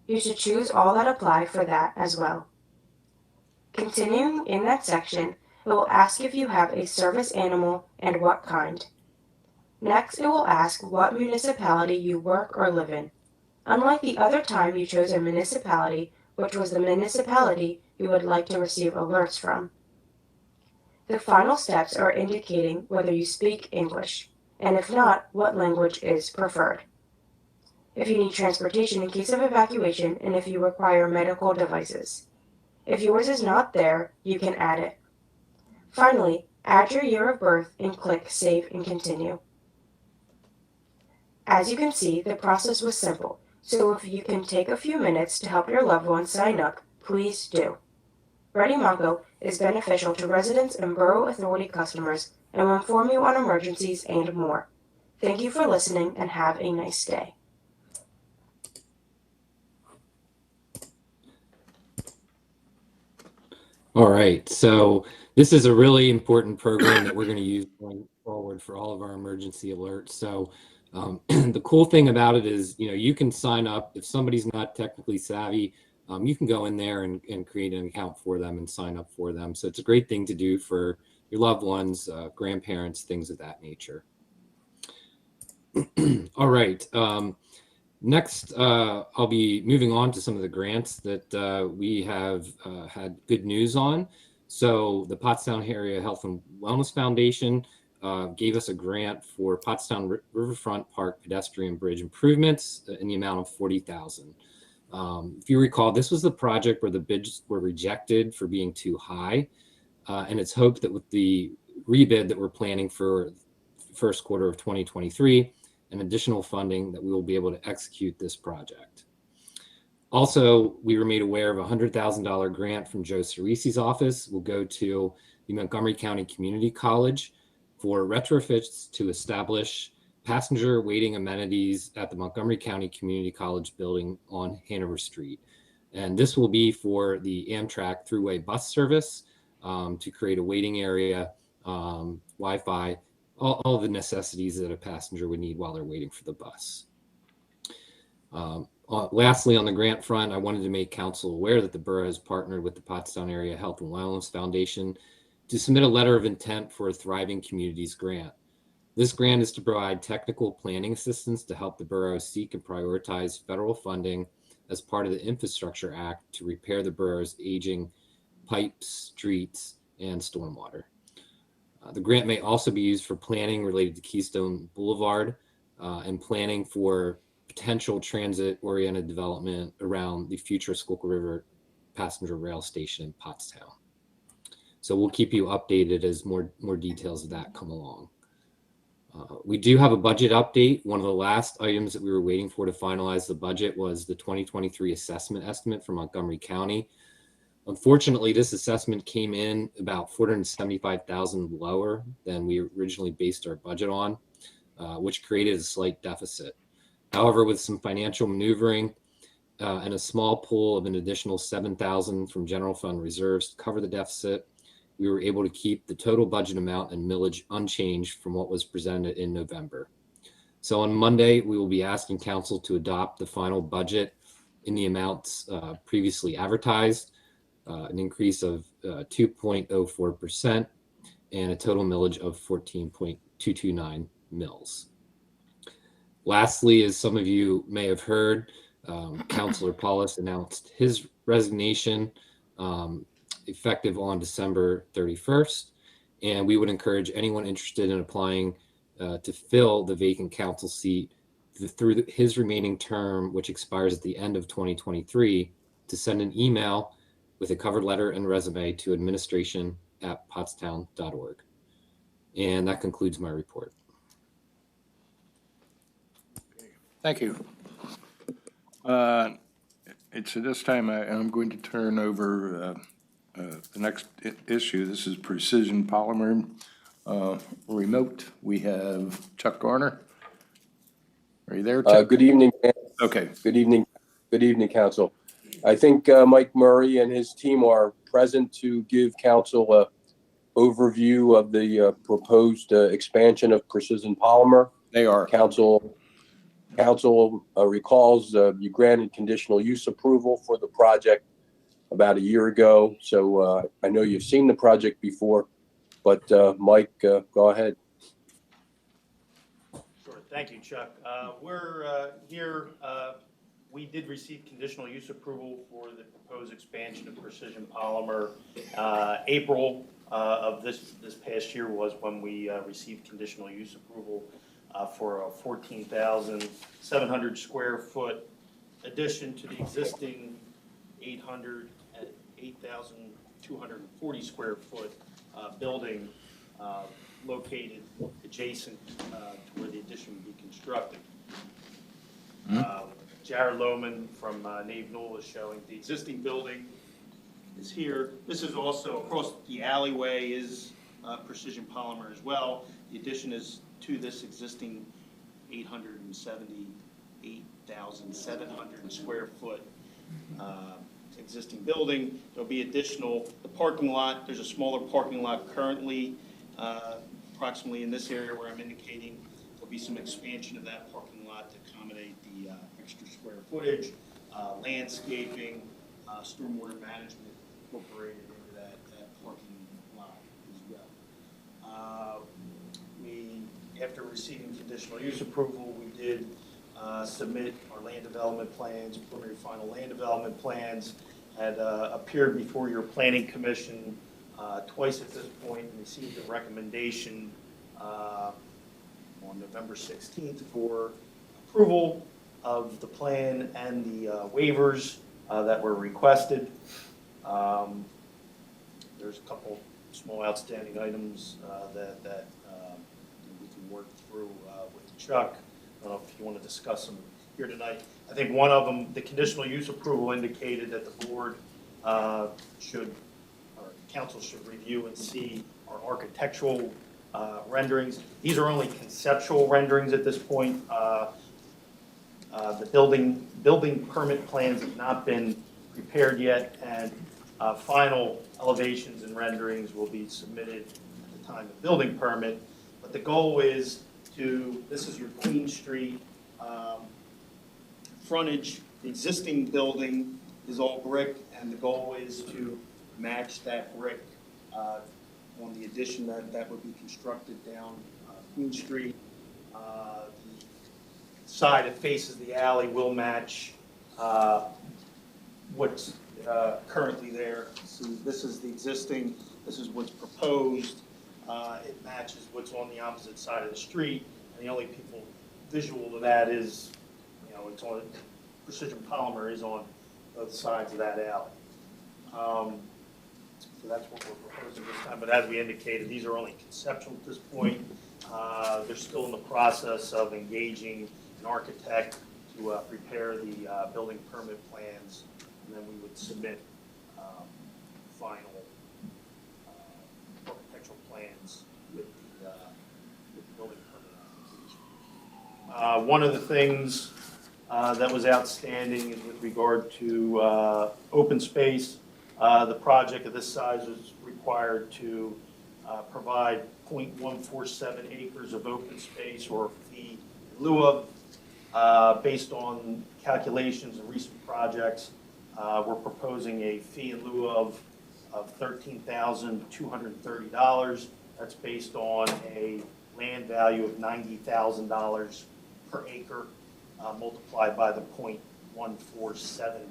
You should choose all that apply for that as well. Continuing in that section, It will ask if you have a service animal and what kind. Next, it will ask what municipality you work or live in. Unlike the other time you chose a municipality, which was the municipality you would like to receive alerts from. The final steps are indicating whether you speak English, and if not, what language is preferred. If you need transportation in case of evacuation, and if you require medical devices. If yours is not there, you can add it. Finally, add your year of birth and click Save and Continue. As you can see, the process was simple, so if you can take a few minutes to help your loved ones sign up, please do. Ready Mongo is beneficial to residents and Borough Authority customers and will inform you on emergencies and more. Thank you for listening and have a nice day. All right, so this is a really important program that we're going to use going forward for all of our emergency alerts. So the cool thing about it is, you can sign up if somebody's not technically savvy. You can go in there and create an account for them and sign up for them. So it's a great thing to do for your loved ones, grandparents, things of that nature. All right. Next, I'll be moving on to some of the grants that we have had good news on. So the Pottstown Area Health and Wellness Foundation gave us a grant for Pottstown Riverfront Park pedestrian bridge improvements in the amount of $40,000. If you recall, this was the project where the bids were rejected for being too high. And it's hoped that with the rebid that we're planning for the first quarter of 2023, and additional funding that we will be able to execute this project. Also, we were made aware of a $100,000 grant from Joe Cerisi's office will go to the Montgomery County Community College for retrofits to establish passenger waiting amenities at the Montgomery County Community College building on Hanover Street. And this will be for the Amtrak Thruway bus service to create a waiting area, Wi-Fi, all the necessities that a passenger would need while they're waiting for the bus. Lastly, on the grant front, I wanted to make council aware that the borough has partnered with the Pottstown Area Health and Wellness Foundation to submit a letter of intent for a Thriving Communities grant. This grant is to provide technical planning assistance to help the borough seek and prioritize federal funding as part of the Infrastructure Act to repair the borough's aging pipes, streets, and stormwater. The grant may also be used for planning related to Keystone Boulevard and planning for potential transit-oriented development around the future Schuylkill River passenger rail station in Pottstown. So we'll keep you updated as more details of that come along. We do have a budget update. One of the last items that we were waiting for to finalize the budget was the 2023 assessment estimate for Montgomery County. Unfortunately, this assessment came in about $475,000 lower than we originally based our budget on, which created a slight deficit. However, with some financial maneuvering and a small pool of an additional $7,000 from general fund reserves to cover the deficit, we were able to keep the total budget amount and millage unchanged from what was presented in November. So on Monday, we will be asking council to adopt the final budget in the amounts previously advertised, an increase of 2.04% and a total millage of 14.229 mils. Lastly, as some of you may have heard, Councilor Paulus announced his resignation effective on December 31st, and we would encourage anyone interested in applying to fill the vacant council seat through his remaining term, which expires at the end of 2023, to send an email with a cover letter and resume to administration@pottstown.org. And that concludes my report. Thank you. It's at this time I'm going to turn over the next issue. This is Precision Polymer remote. We have Chuck Garner. Are you there, Chuck? Good evening. Okay. Good evening, Council. I think Mike Murray and his team are present to give Council an overview of the proposed expansion of Precision Polymer. They are. Council recalls you granted conditional use approval for the project about a year ago. So I know you've seen the project before, but Mike, go ahead. Sure, thank you, Chuck. We're here, we did receive conditional use approval for the proposed expansion of Precision Polymer. April of this past year was when we received conditional use approval for a 14,700 square foot addition to the existing 8,240 square foot building located adjacent to where the addition would be constructed. Jared Lohman from Nave Newell is showing the existing building is here. This is also across the alleyway is Precision Polymer as well. The addition is to this existing 878,700 square foot existing building. There'll be additional, the parking lot, there's a smaller parking lot currently approximately in this area where I'm indicating. There'll be some expansion of that parking lot to accommodate the extra square footage, landscaping, stormwater management incorporated into that parking lot as well. After receiving conditional use approval, we did submit our land development plans, preliminary final land development plans, had appeared before your planning commission twice at this point, and received a recommendation on November 16th for approval of the plan and the waivers that were requested. There's a couple small outstanding items that we can work through with Chuck. I don't know if you want to discuss them here tonight. I think one of them, the conditional use approval indicated that the board should, or council should review and see our architectural renderings. These are only conceptual renderings at this point. The building permit plans have not been prepared yet, and final elevations and renderings will be submitted at the time of building permit. But the goal is to, this is your Queen Street frontage. The existing building is all brick, and the goal is to match that brick on the addition that would be constructed down Queen Street. The side that faces the alley will match what's currently there. So this is the existing, this is what's proposed. It matches what's on the opposite side of the street, and the only people visual to that is, you know, it's on, Precision Polymer is on both sides of that alley. So that's what we're proposing this time, but as we indicated, these are only conceptual at this point. They're still in the process of engaging an architect to prepare the building permit plans, and then we would submit final architectural plans with the building permit application. One of the things that was outstanding is with regard to open space. The project of this size is required to provide 0.147 acres of open space or fee in lieu of, based on calculations of recent projects. We're proposing a fee in lieu of $13,230. That's based on a land value of $90,000 per acre, multiplied by the 0.147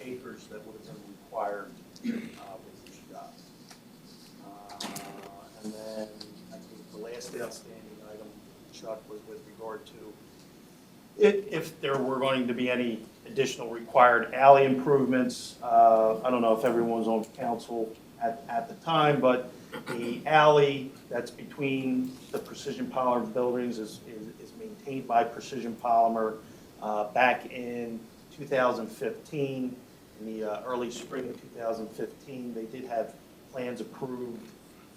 acres that would have been required with this job. And then I think the last outstanding item, Chuck, was with regard to if there were going to be any additional required alley improvements. I don't know if everyone was on council at the time, but the alley that's between the Precision Polymer buildings is maintained by Precision Polymer. Back in 2015, in the early spring of 2015, they did have plans approved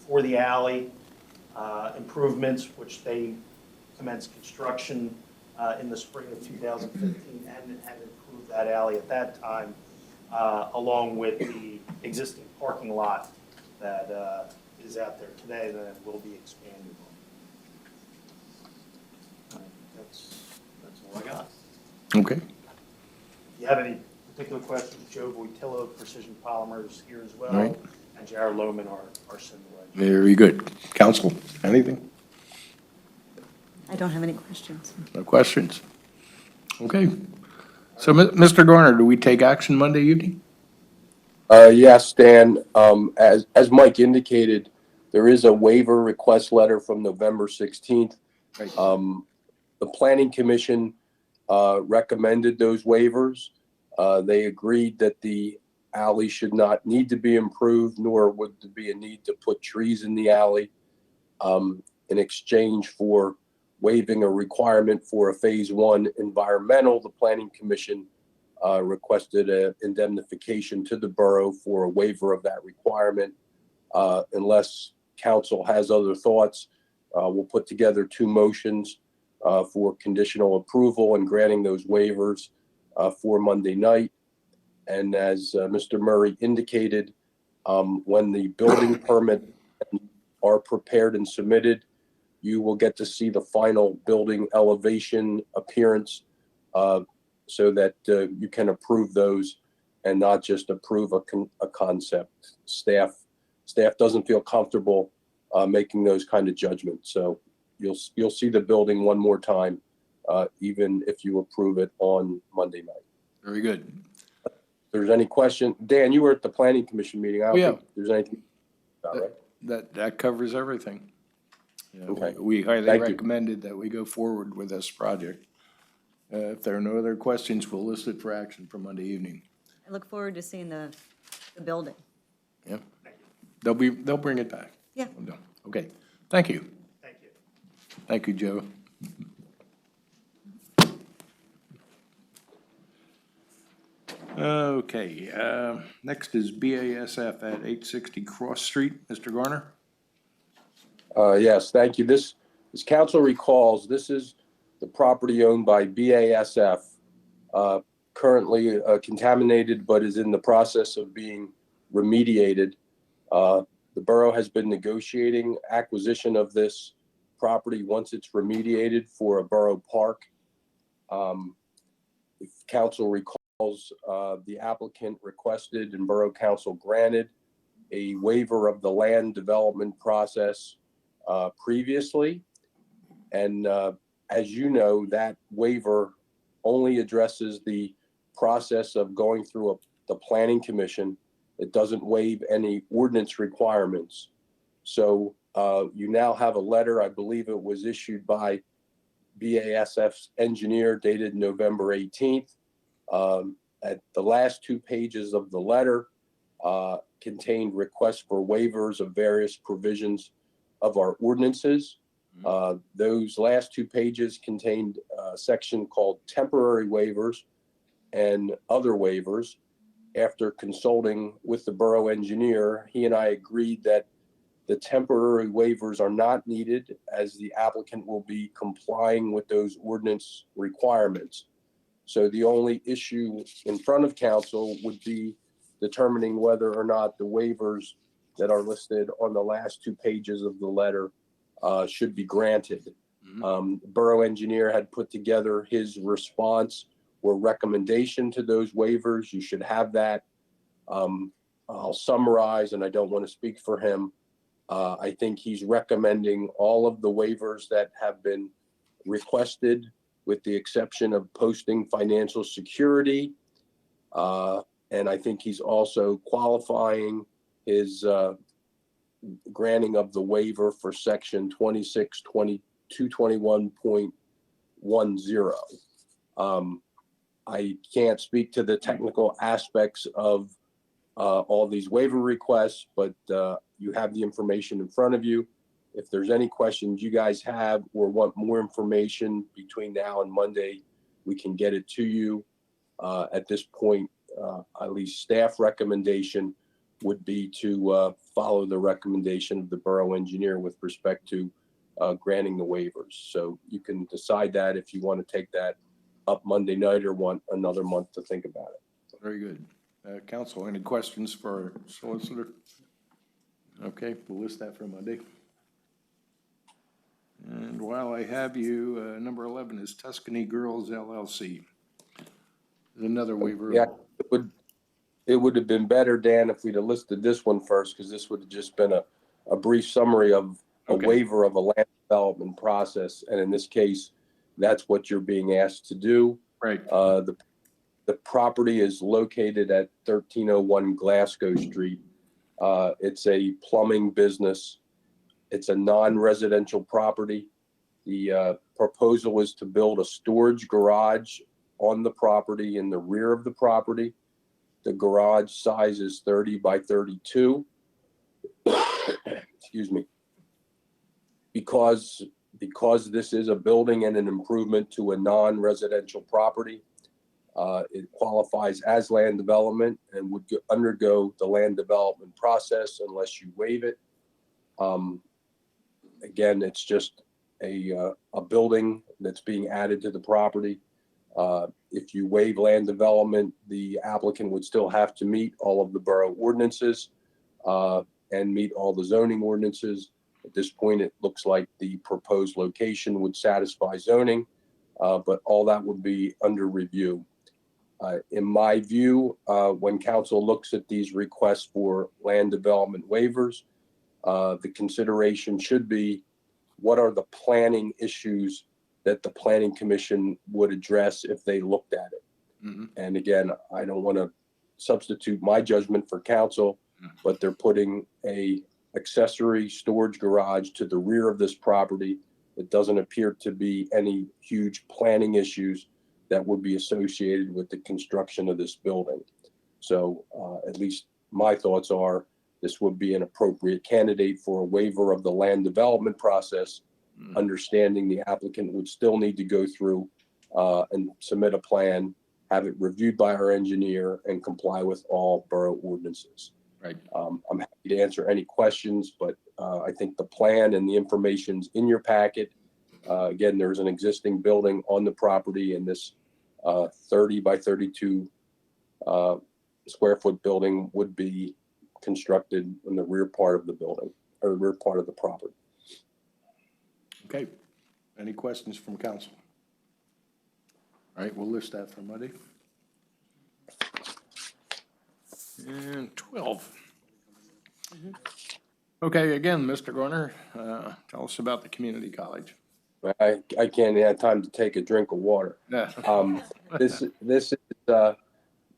for the alley improvements, which they commenced construction in the spring of 2015 and improved that alley at that time, along with the existing parking lot that is out there today that will be expanded on. That's all I got. Okay. If you have any particular question, Joe Voitillo of Precision Polymers here as well. All right. And Jared Lohman, our civil engineer. Very good. Council, anything? I don't have any questions. No questions? Okay. So, Mr. Garner, do we take action Monday evening? Yes, Dan, as Mike indicated, there is a waiver request letter from November 16th. Right. The Planning Commission recommended those waivers. They agreed that the alley should not need to be improved, nor would there be a need to put trees in the alley, in exchange for waiving a requirement for a Phase 1 environmental. The Planning Commission requested an indemnification to the borough for a waiver of that requirement. Unless council has other thoughts, we'll put together two motions for conditional approval and granting those waivers for Monday night. And as Mr. Murray indicated, when the building permit are prepared and submitted, you will get to see the final building elevation appearance, so that you can approve those and not just approve a concept. Staff doesn't feel comfortable making those kind of judgments. So you'll see the building one more time, even if you approve it on Monday night. Very good. If there's any question, Dan, you were at the Planning Commission meeting. I don't Yeah. think there's anything about it. That covers everything. You know, Okay. We highly Thank you. recommended that we go forward with this project. If there are no other questions, we'll list it for action for Monday evening. I look forward to seeing the building. Yeah. They'll bring it back. Yeah. Okay. Thank you. Thank you. Thank you, Joe. Okay, next is BASF at 860 Cross Street. Mr. Garner? Yes, thank you. This, as council recalls, this is the property owned by BASF, currently contaminated, but is in the process of being remediated. The borough has been negotiating acquisition of this property once it's remediated for a borough park. If council recalls, the applicant requested and borough council granted a waiver of the land development process previously. And as you know, that waiver only addresses the process of going through the Planning Commission. It doesn't waive any ordinance requirements. So you now have a letter, I believe it was issued by BASF's engineer dated November 18th. At the last two pages of the letter contained requests for waivers of various provisions of our ordinances. Those last two pages contained a section called temporary waivers and other waivers. After consulting with the borough engineer, he and I agreed that the temporary waivers are not needed as the applicant will be complying with those ordinance requirements. So the only issue in front of council would be determining whether or not the waivers that are listed on the last two pages of the letter should be granted. The borough engineer had put together his response or recommendation to those waivers. You should have that. I'll summarize, and I don't want to speak for him. I think he's recommending all of the waivers that have been requested, with the exception of posting financial security. And I think he's also qualifying his granting of the waiver for section 262221.10. I can't speak to the technical aspects of all these waiver requests, but you have the information in front of you. If there's any questions you guys have or want more information between now and Monday, we can get it to you. At this point, at least staff recommendation would be to follow the recommendation of the borough engineer with respect to granting the waivers. So you can decide that if you want to take that up Monday night or want another month to think about it. Very good. Council, any questions for our solicitor? Okay, we'll list that for Monday. And while I have you, number 11 is Tuscany Girls LLC. There's another waiver. Yeah, it would have been better, Dan, if we'd have listed this one first, because this would have just been a brief summary of a Okay. waiver of a land development process. And in this case, that's what you're being asked to do. Right. The property is located at 1301 Glasgow Street. It's a plumbing business. It's a non-residential property. The proposal is to build a storage garage on the property in the rear of the property. The garage size is 30 by 32. Excuse me. Because this is a building and an improvement to a non-residential property, it qualifies as land development and would undergo the land development process unless you waive it. Again, it's just a building that's being added to the property. If you waive land development, the applicant would still have to meet all of the borough ordinances and meet all the zoning ordinances. At this point, it looks like the proposed location would satisfy zoning, but all that would be under review. In my view, when council looks at these requests for land development waivers, the consideration should be, what are the planning issues that the planning commission would address if they looked at it? Mm-hmm. And again, I don't want to substitute my judgment for council, but they're putting a accessory storage garage to the rear of this property. It doesn't appear to be any huge planning issues that would be associated with the construction of this building. So at least my thoughts are this would be an appropriate candidate for a waiver of the land development process, understanding the applicant would still need to go through and submit a plan, have it reviewed by our engineer, and comply with all borough ordinances. Right. I'm happy to answer any questions, but I think the plan and the information's in your packet. Again, there's an existing building on the property, and this 30 by 32 square foot building would be constructed in the rear part of the building, or the rear part of the property. Okay. Any questions from council? All right, we'll list that for Monday. And 12. Okay, again, Mr. Garner, tell us about the community college. I can't have time to take a drink of water. Yeah. This is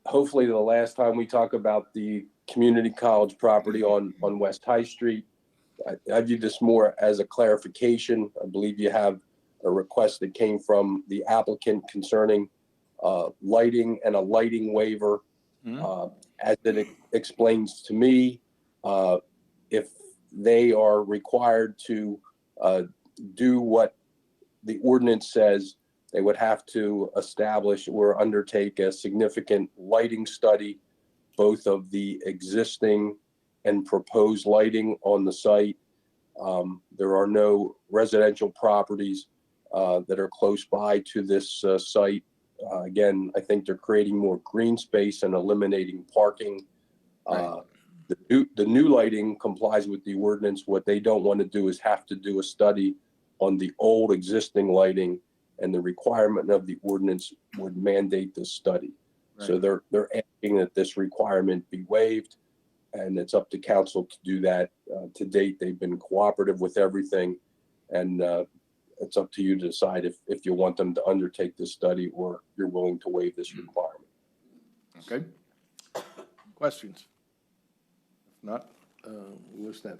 hopefully the last time we talk about the community college property on West High Street. I view this more as a clarification. I believe you have a request that came from the applicant concerning lighting and a lighting waiver. As it explains to me, if they are required to do what the ordinance says, they would have to establish or undertake a significant lighting study, both of the existing and proposed lighting on the site. There are no residential properties that are close by to this site. Again, I think they're creating more green space and eliminating parking. Right. The new lighting complies with the ordinance. What they don't want to do is have to do a study on the old existing lighting, and the requirement of the ordinance would mandate this study. Right. So they're asking that this requirement be waived, and it's up to council to do that. To date, they've been cooperative with everything, and it's up to you to decide if you want them to undertake this study or you're willing to waive this requirement. Okay. Questions? If not, we'll list that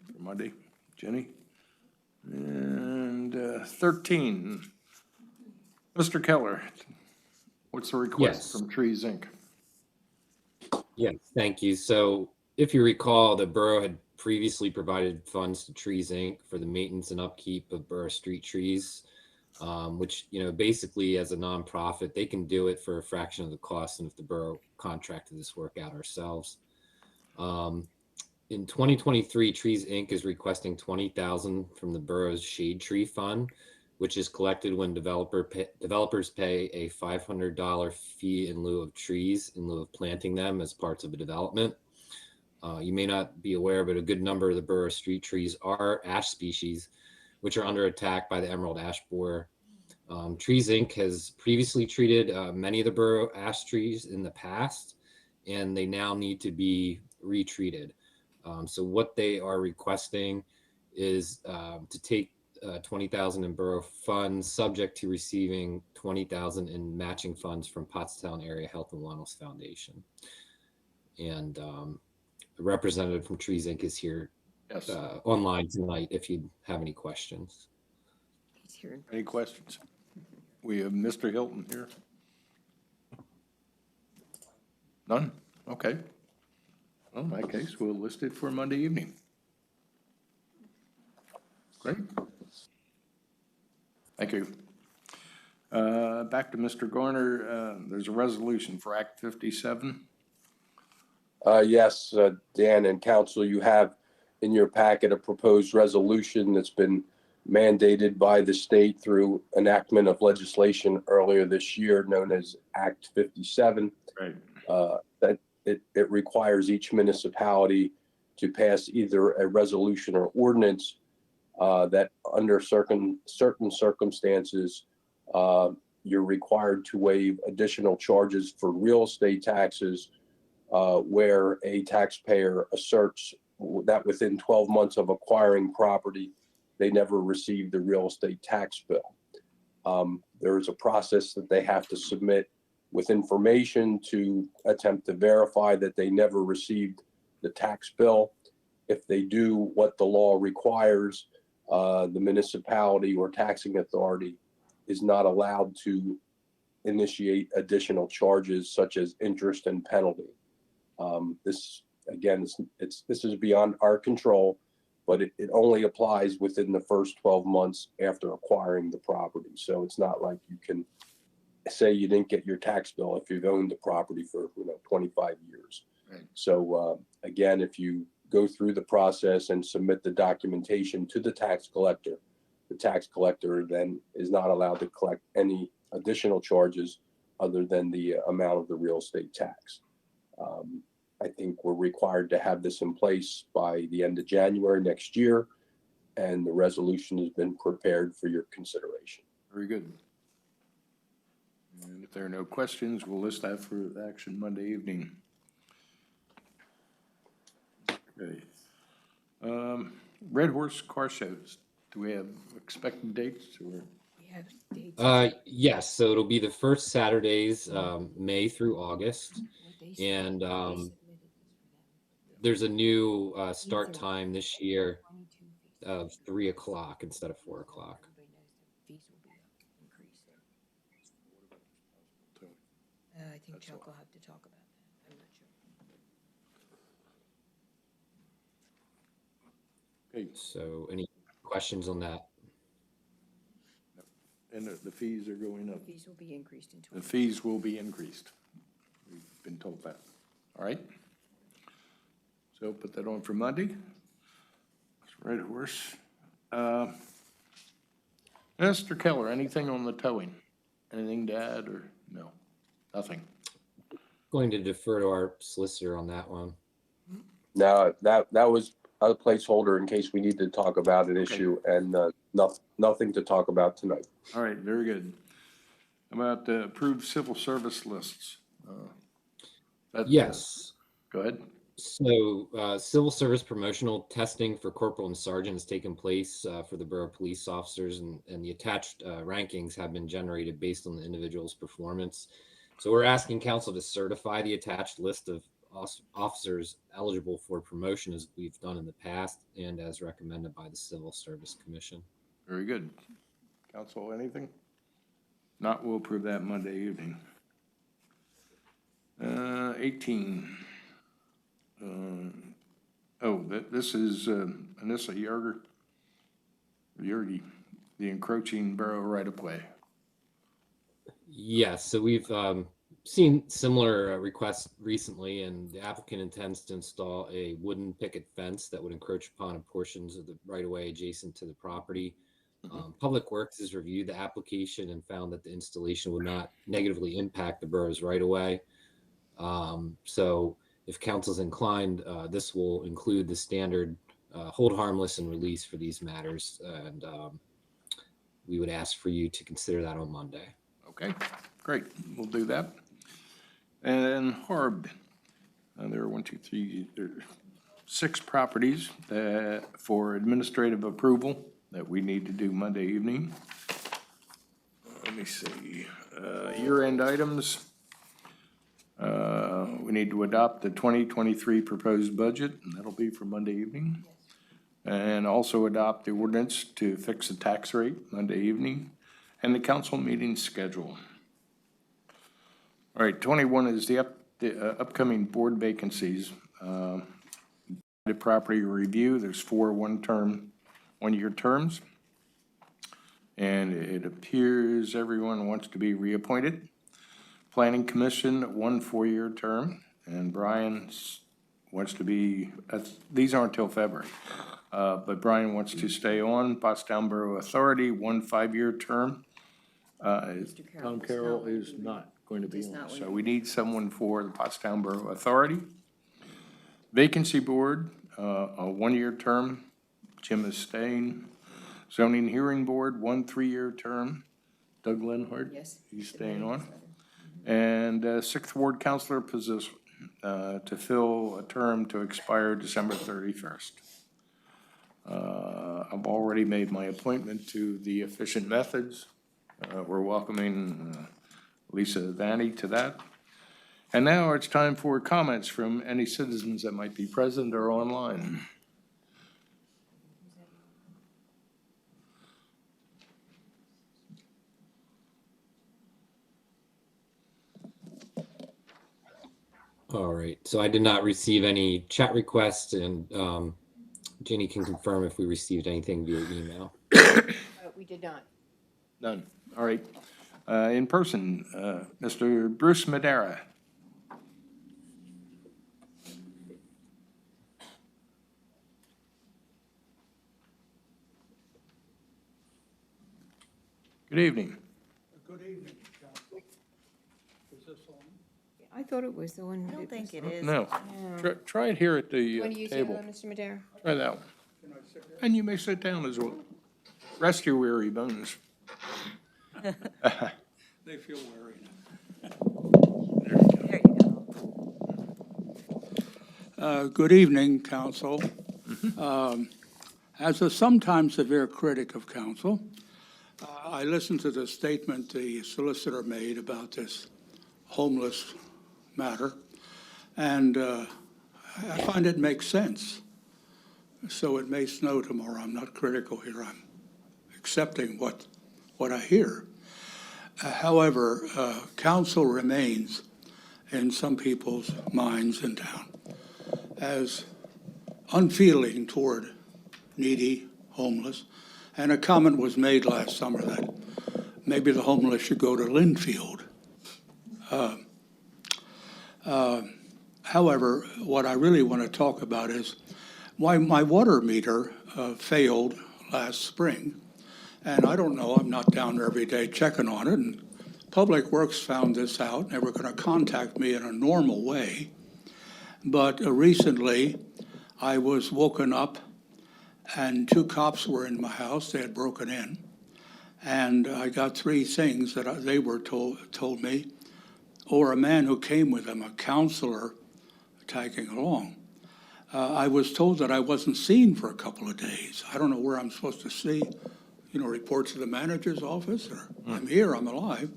for Monday. Jenny? And 13. Mr. Keller, what's the request Yes. from Trees Inc.? Yes, thank you. So if you recall, the borough had previously provided funds to Trees Inc. for the maintenance and upkeep of borough street trees, which, basically as a nonprofit, they can do it for a fraction of the cost than if the borough contracted this work out ourselves. In 2023, Trees Inc. is requesting $20,000 from the borough's Shade Tree Fund, which is collected when developers pay a $500 fee in lieu of trees, in lieu of planting them as parts of a development. You may not be aware, but a good number of the borough street trees are ash species, which are under attack by the emerald ash borer. Trees Inc. has previously treated many of the borough ash trees in the past, and they now need to be retreated. So what they are requesting is to take 20,000 in borough funds, subject to receiving 20,000 in matching funds from Pottstown Area Health and Wellness Foundation. And the representative from Trees Inc. is here Yes. online tonight if you have any questions. Any questions? We have Mr. Hilton here. None? Okay. Well, in that case, we'll list it for Monday evening. Great. Thank you. Back to Mr. Garner. There's a resolution for Act 57. Yes, Dan and council, you have in your packet a proposed resolution that's been mandated by the state through enactment of legislation earlier this year known as Act 57. Right. That it requires each municipality to pass either a resolution or ordinance that under certain circumstances, you're required to waive additional charges for real estate taxes where a taxpayer asserts that within 12 months of acquiring property, they never received the real estate tax bill. There is a process that they have to submit with information to attempt to verify that they never received the tax bill. If they do what the law requires, the municipality or taxing authority is not allowed to initiate additional charges such as interest and penalty. This again, this is beyond our control, but it only applies within the first 12 months after acquiring the property. So it's not like you can say you didn't get your tax bill if you've owned the property for 25 years. Right. So again, if you go through the process and submit the documentation to the tax collector then is not allowed to collect any additional charges other than the amount of the real estate tax. I think we're required to have this in place by the end of January next year, and the resolution has been prepared for your consideration. Very good. And if there are no questions, we'll list that for action Monday evening. Okay. Red Horse Car Shows. Do we have expected dates or? Yes, so it'll be the first Saturdays, May through August. And there's a new start time this year of 3 o'clock instead of 4 o'clock. I think Chuck will have to talk about that. I'm not sure. Okay. So any questions on that? And the fees are going up. Fees will be increased in The fees will be increased. We've been told that. All right. So put that on for Monday. Red Horse. Mr. Keller, anything on the towing? Anything to add or no? Nothing. Going to defer to our solicitor on that one. Now, that was a placeholder in case we need to talk about an issue, and nothing to talk about tonight. All right, very good. How about the approved civil service lists? Yes. Go ahead. So civil service promotional testing for corporal and sergeant has taken place for the borough police officers, and the attached rankings have been generated based on the individual's performance. So we're asking council to certify the attached list of officers eligible for promotion as we've done in the past and as recommended by the Civil Service Commission. Very good. Council, anything? Not, we'll approve that Monday evening. 18. This is Anissa Yergi, the encroaching borough right-of-way. Yes, so we've seen similar requests recently, and the applicant intends to install a wooden picket fence that would encroach upon portions of the right-of-way adjacent to the property. Public Works has reviewed the application and found that the installation would not negatively impact the borough's right-of-way. So if council's inclined, this will include the standard hold harmless and release for these matters. And we would ask for you to consider that on Monday. Okay, great, we'll do that. And Harb, there are 6 properties for administrative approval that we need to do Monday evening. Let me see, year-end items. We need to adopt the 2023 proposed budget, and that'll be for Monday evening. And also adopt the ordinance to fix the tax rate Monday evening, and the council meeting schedule. All right, 21 is the upcoming board vacancies. The property review, there's 4 one-year terms. And it appears everyone wants to be reappointed. Planning Commission, 1 4-year term, and Brian wants to be, these aren't till February, but Brian wants to stay on. Pottstown Borough Authority, 1 5-year term. Tom Carroll is not going to be on, so we need someone for the Pottstown Borough Authority. Vacancy Board, a 1-year term, Jim is staying. Zoning Hearing Board, 1 3-year term, Doug Lenhart. Yes. He's staying on. And 6th Ward Councilor position to fill a term to expire December 31st. I've already made my appointment to the Efficient Methods. We're welcoming Lisa Vanny to that. And now it's time for comments from any citizens that might be present or online. All right, so I did not receive any chat requests, and Jeannie can confirm if we received anything via email. We did not. None. All right. In person, Mr. Bruce Madera. Good evening. Good evening, Council. Is this on? I thought it was the one. I don't think it is. No. Try it here at the Want to use the other table. one, Mr. Madera? Try that one. And you may sit down as well. Rest your weary bones. They feel weary now. There you go. Good evening, Council. As a sometimes severe critic of council, I listened to the statement the solicitor made about this homeless matter, and I find it makes sense. So it may snow tomorrow. I'm not critical here. I'm accepting what I hear. However, council remains in some people's minds in town as unfeeling toward needy, homeless. And a comment was made last summer that maybe the homeless should go to Linfield. However, what I really want to talk about is why my water meter failed last spring. And I don't know, I'm not down there every day checking on it. And Public Works found this out. They were going to contact me in a normal way. But recently, I was woken up and 2 cops were in my house. They had broken in. And I got 3 things that they were told me, or a man who came with them, a counselor tagging along. I was told that I wasn't seen for a couple of days. I don't know where I'm supposed to see, report to the manager's office, or I'm here, I'm alive.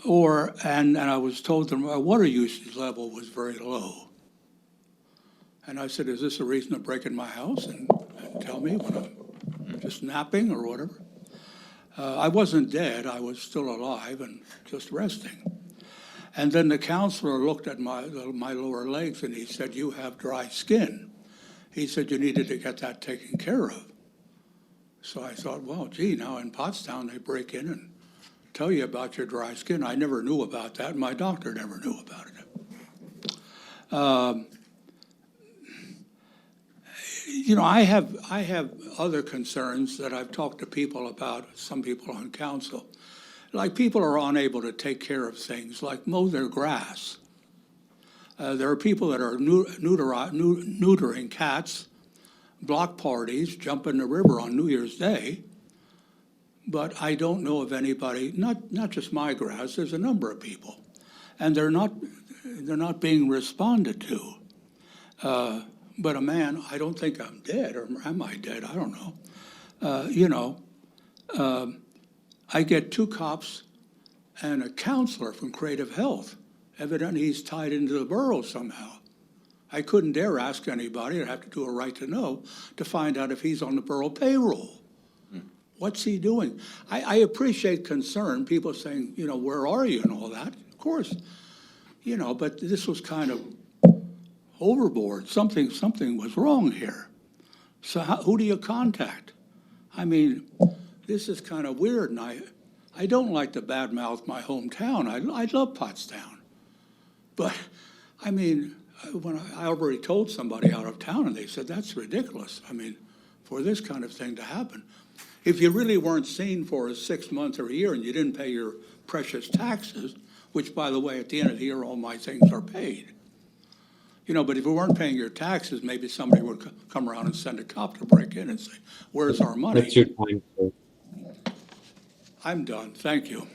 And I was told that my water usage level was very low. And I said, is this a reason to break in my house and tell me when I'm just napping or whatever? I wasn't dead, I was still alive and just resting. And then the counselor looked at my lower legs and he said, you have dry skin. He said, you needed to get that taken care of. So I thought, well, gee, now in Pottstown, they break in and tell you about your dry skin. I never knew about that. My doctor never knew about it. I have other concerns that I've talked to people about, some people on council. Like people are unable to take care of things, like mow their grass. There are people that are neutering cats, block parties, jump in the river on New Year's Day. but I don't know of anybody, not just my grass, there's a number of people, and they're not being responded to. But a man, I don't think I'm dead, or am I dead? I don't know. I get 2 cops and a counselor from Creative Health. Evidently, he's tied into the borough somehow. I couldn't dare ask anybody, I'd have to do a right to know, to find out if he's on the borough payroll. What's he doing? I appreciate concern, people saying, where are you and all that, of course. But this was kind of overboard. Something was wrong here. So who do you contact? I mean, this is kind of weird, and I don't like to badmouth my hometown. I love Pottstown. But, I mean, when I already told somebody out of town, and they said, that's ridiculous. I mean, for this kind of thing to happen. If you really weren't seen for 6 months or a year and you didn't pay your precious taxes, which, by the way, at the end of the year, all my things are paid. But if you weren't paying your taxes, maybe somebody would come around and send a cop to break in and say, where's our money? That's your time, sir. I'm done. Thank you.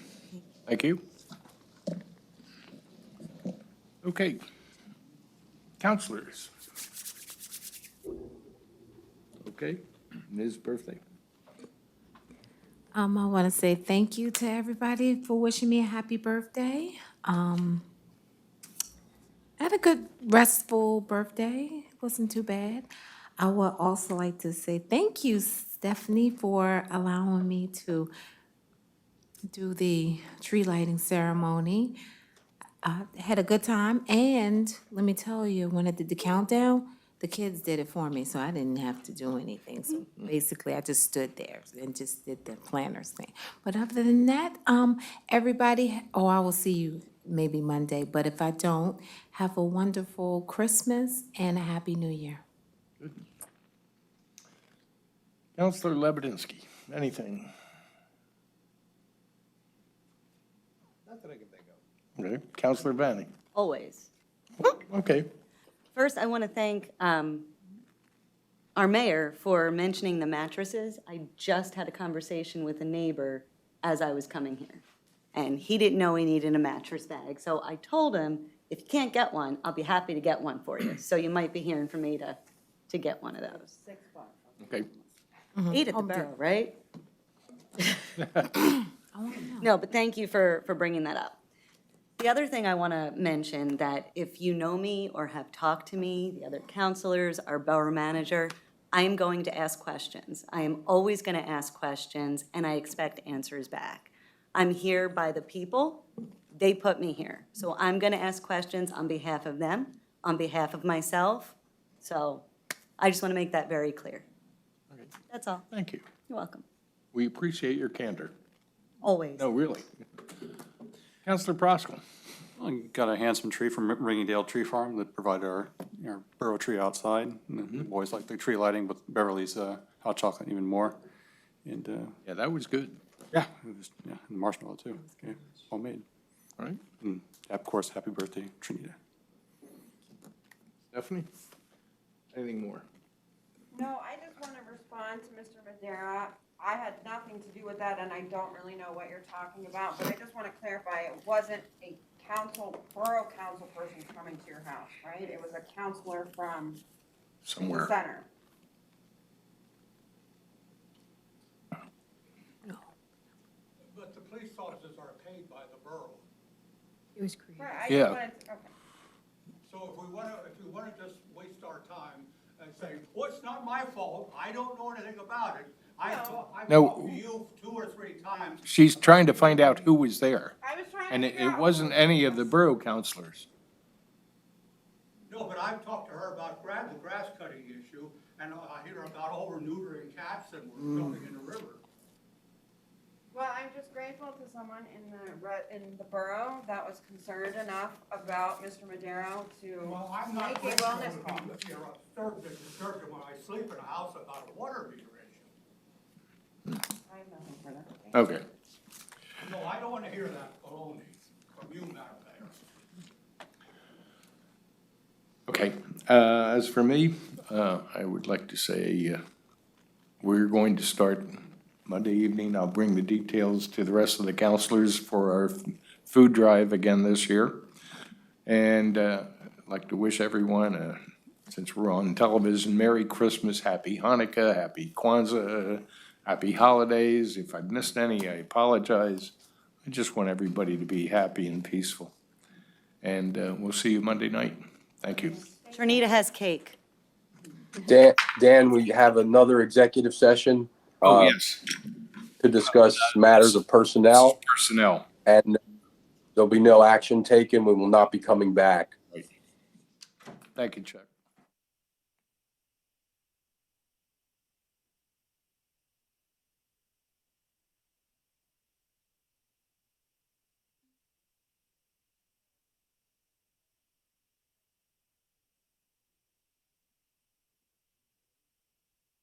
Thank you. Okay. Counselors. Okay, Ms. Birthday. I want to say thank you to everybody for wishing me a happy birthday. I had a good, restful birthday. It wasn't too bad. I would also like to say thank you, Stephanie, for allowing me to do the tree lighting ceremony. I had a good time, and let me tell you, when I did the countdown, the kids did it for me, so I didn't have to do anything. So basically, I just stood there and just did the planners thing. But other than that, everybody, I will see you maybe Monday, but if I don't, have a wonderful Christmas and a Happy New Year. Counselor Lebedinsky, anything? Not that I can think of. Okay, Counselor Banning. Always. Okay, First, I want to thank our mayor for mentioning the mattresses. I just had a conversation with a neighbor as I was coming here, and he didn't know he needed a mattress bag. So I told him, if you can't get one, I'll be happy to get one for you. So you might be hearing from me to get one of those. okay. 8 at the barrel, right? No, but thank you for bringing that up. The other thing I want to mention, that if you know me or have talked to me, the other counselors, our borough manager, I am going to ask questions. I am always going to ask questions, and I expect answers back. I'm here by the people. They put me here. So I'm going to ask questions on behalf of them, on behalf of myself. So I just want to make that very clear. Okay. That's all. Thank you. You're welcome. We appreciate your candor. Always. No, really. Counselor Proskal. I got a handsome tree from Ringingdale Tree Farm that provided our borough tree outside. And the boys like the tree lighting with Beverly's hot chocolate even more. And Yeah, that was good. yeah, it was, yeah, and marshmallow too. Yeah, homemade. All right. And of course, happy birthday, Trinidad. Stephanie? Anything more? No, I just want to respond to Mr. Madera. I had nothing to do with that, and I don't really know what you're talking about, but I just want to clarify, it wasn't a borough council person coming to your house, right? It was a counselor from the Somewhere. center. But the police officers are paid by the borough. It was creative. Right, I Yeah. just wanted to, okay. So if you want to just waste our time and say, well, it's not my fault, I don't know anything about it. I've No. talked to you 2 or 3 times. She's trying to find out who was there, I was trying to and figure it out wasn't who- any of the borough counselors. No, but I've talked to her about the grass cutting issue, and I hear about over neutering cats and we're dumping in the river. Well, I'm just grateful to someone in the borough that was concerned enough about Mr. Madero to Well, I'm not make a wellness call. if you're disturbed when I sleep in a house about a water meter issue. I have nothing for that. Okay. No, I don't want to hear that baloney from you, Madam Mayor. Okay. As for me, I would like to say we're going to start Monday evening. I'll bring the details to the rest of the counselors for our food drive again this year. And I'd like to wish everyone, since we're on television, Merry Christmas, Happy Hanukkah, Happy Kwanzaa, Happy Holidays. If I've missed any, I apologize. I just want everybody to be happy and peaceful. And we'll see you Monday night. Thank you. Trinita has cake. Dan, we have another executive session. Yes. To discuss matters of personnel, Personnel. and there'll be no action taken. We will not be coming back. Thank you, Chuck.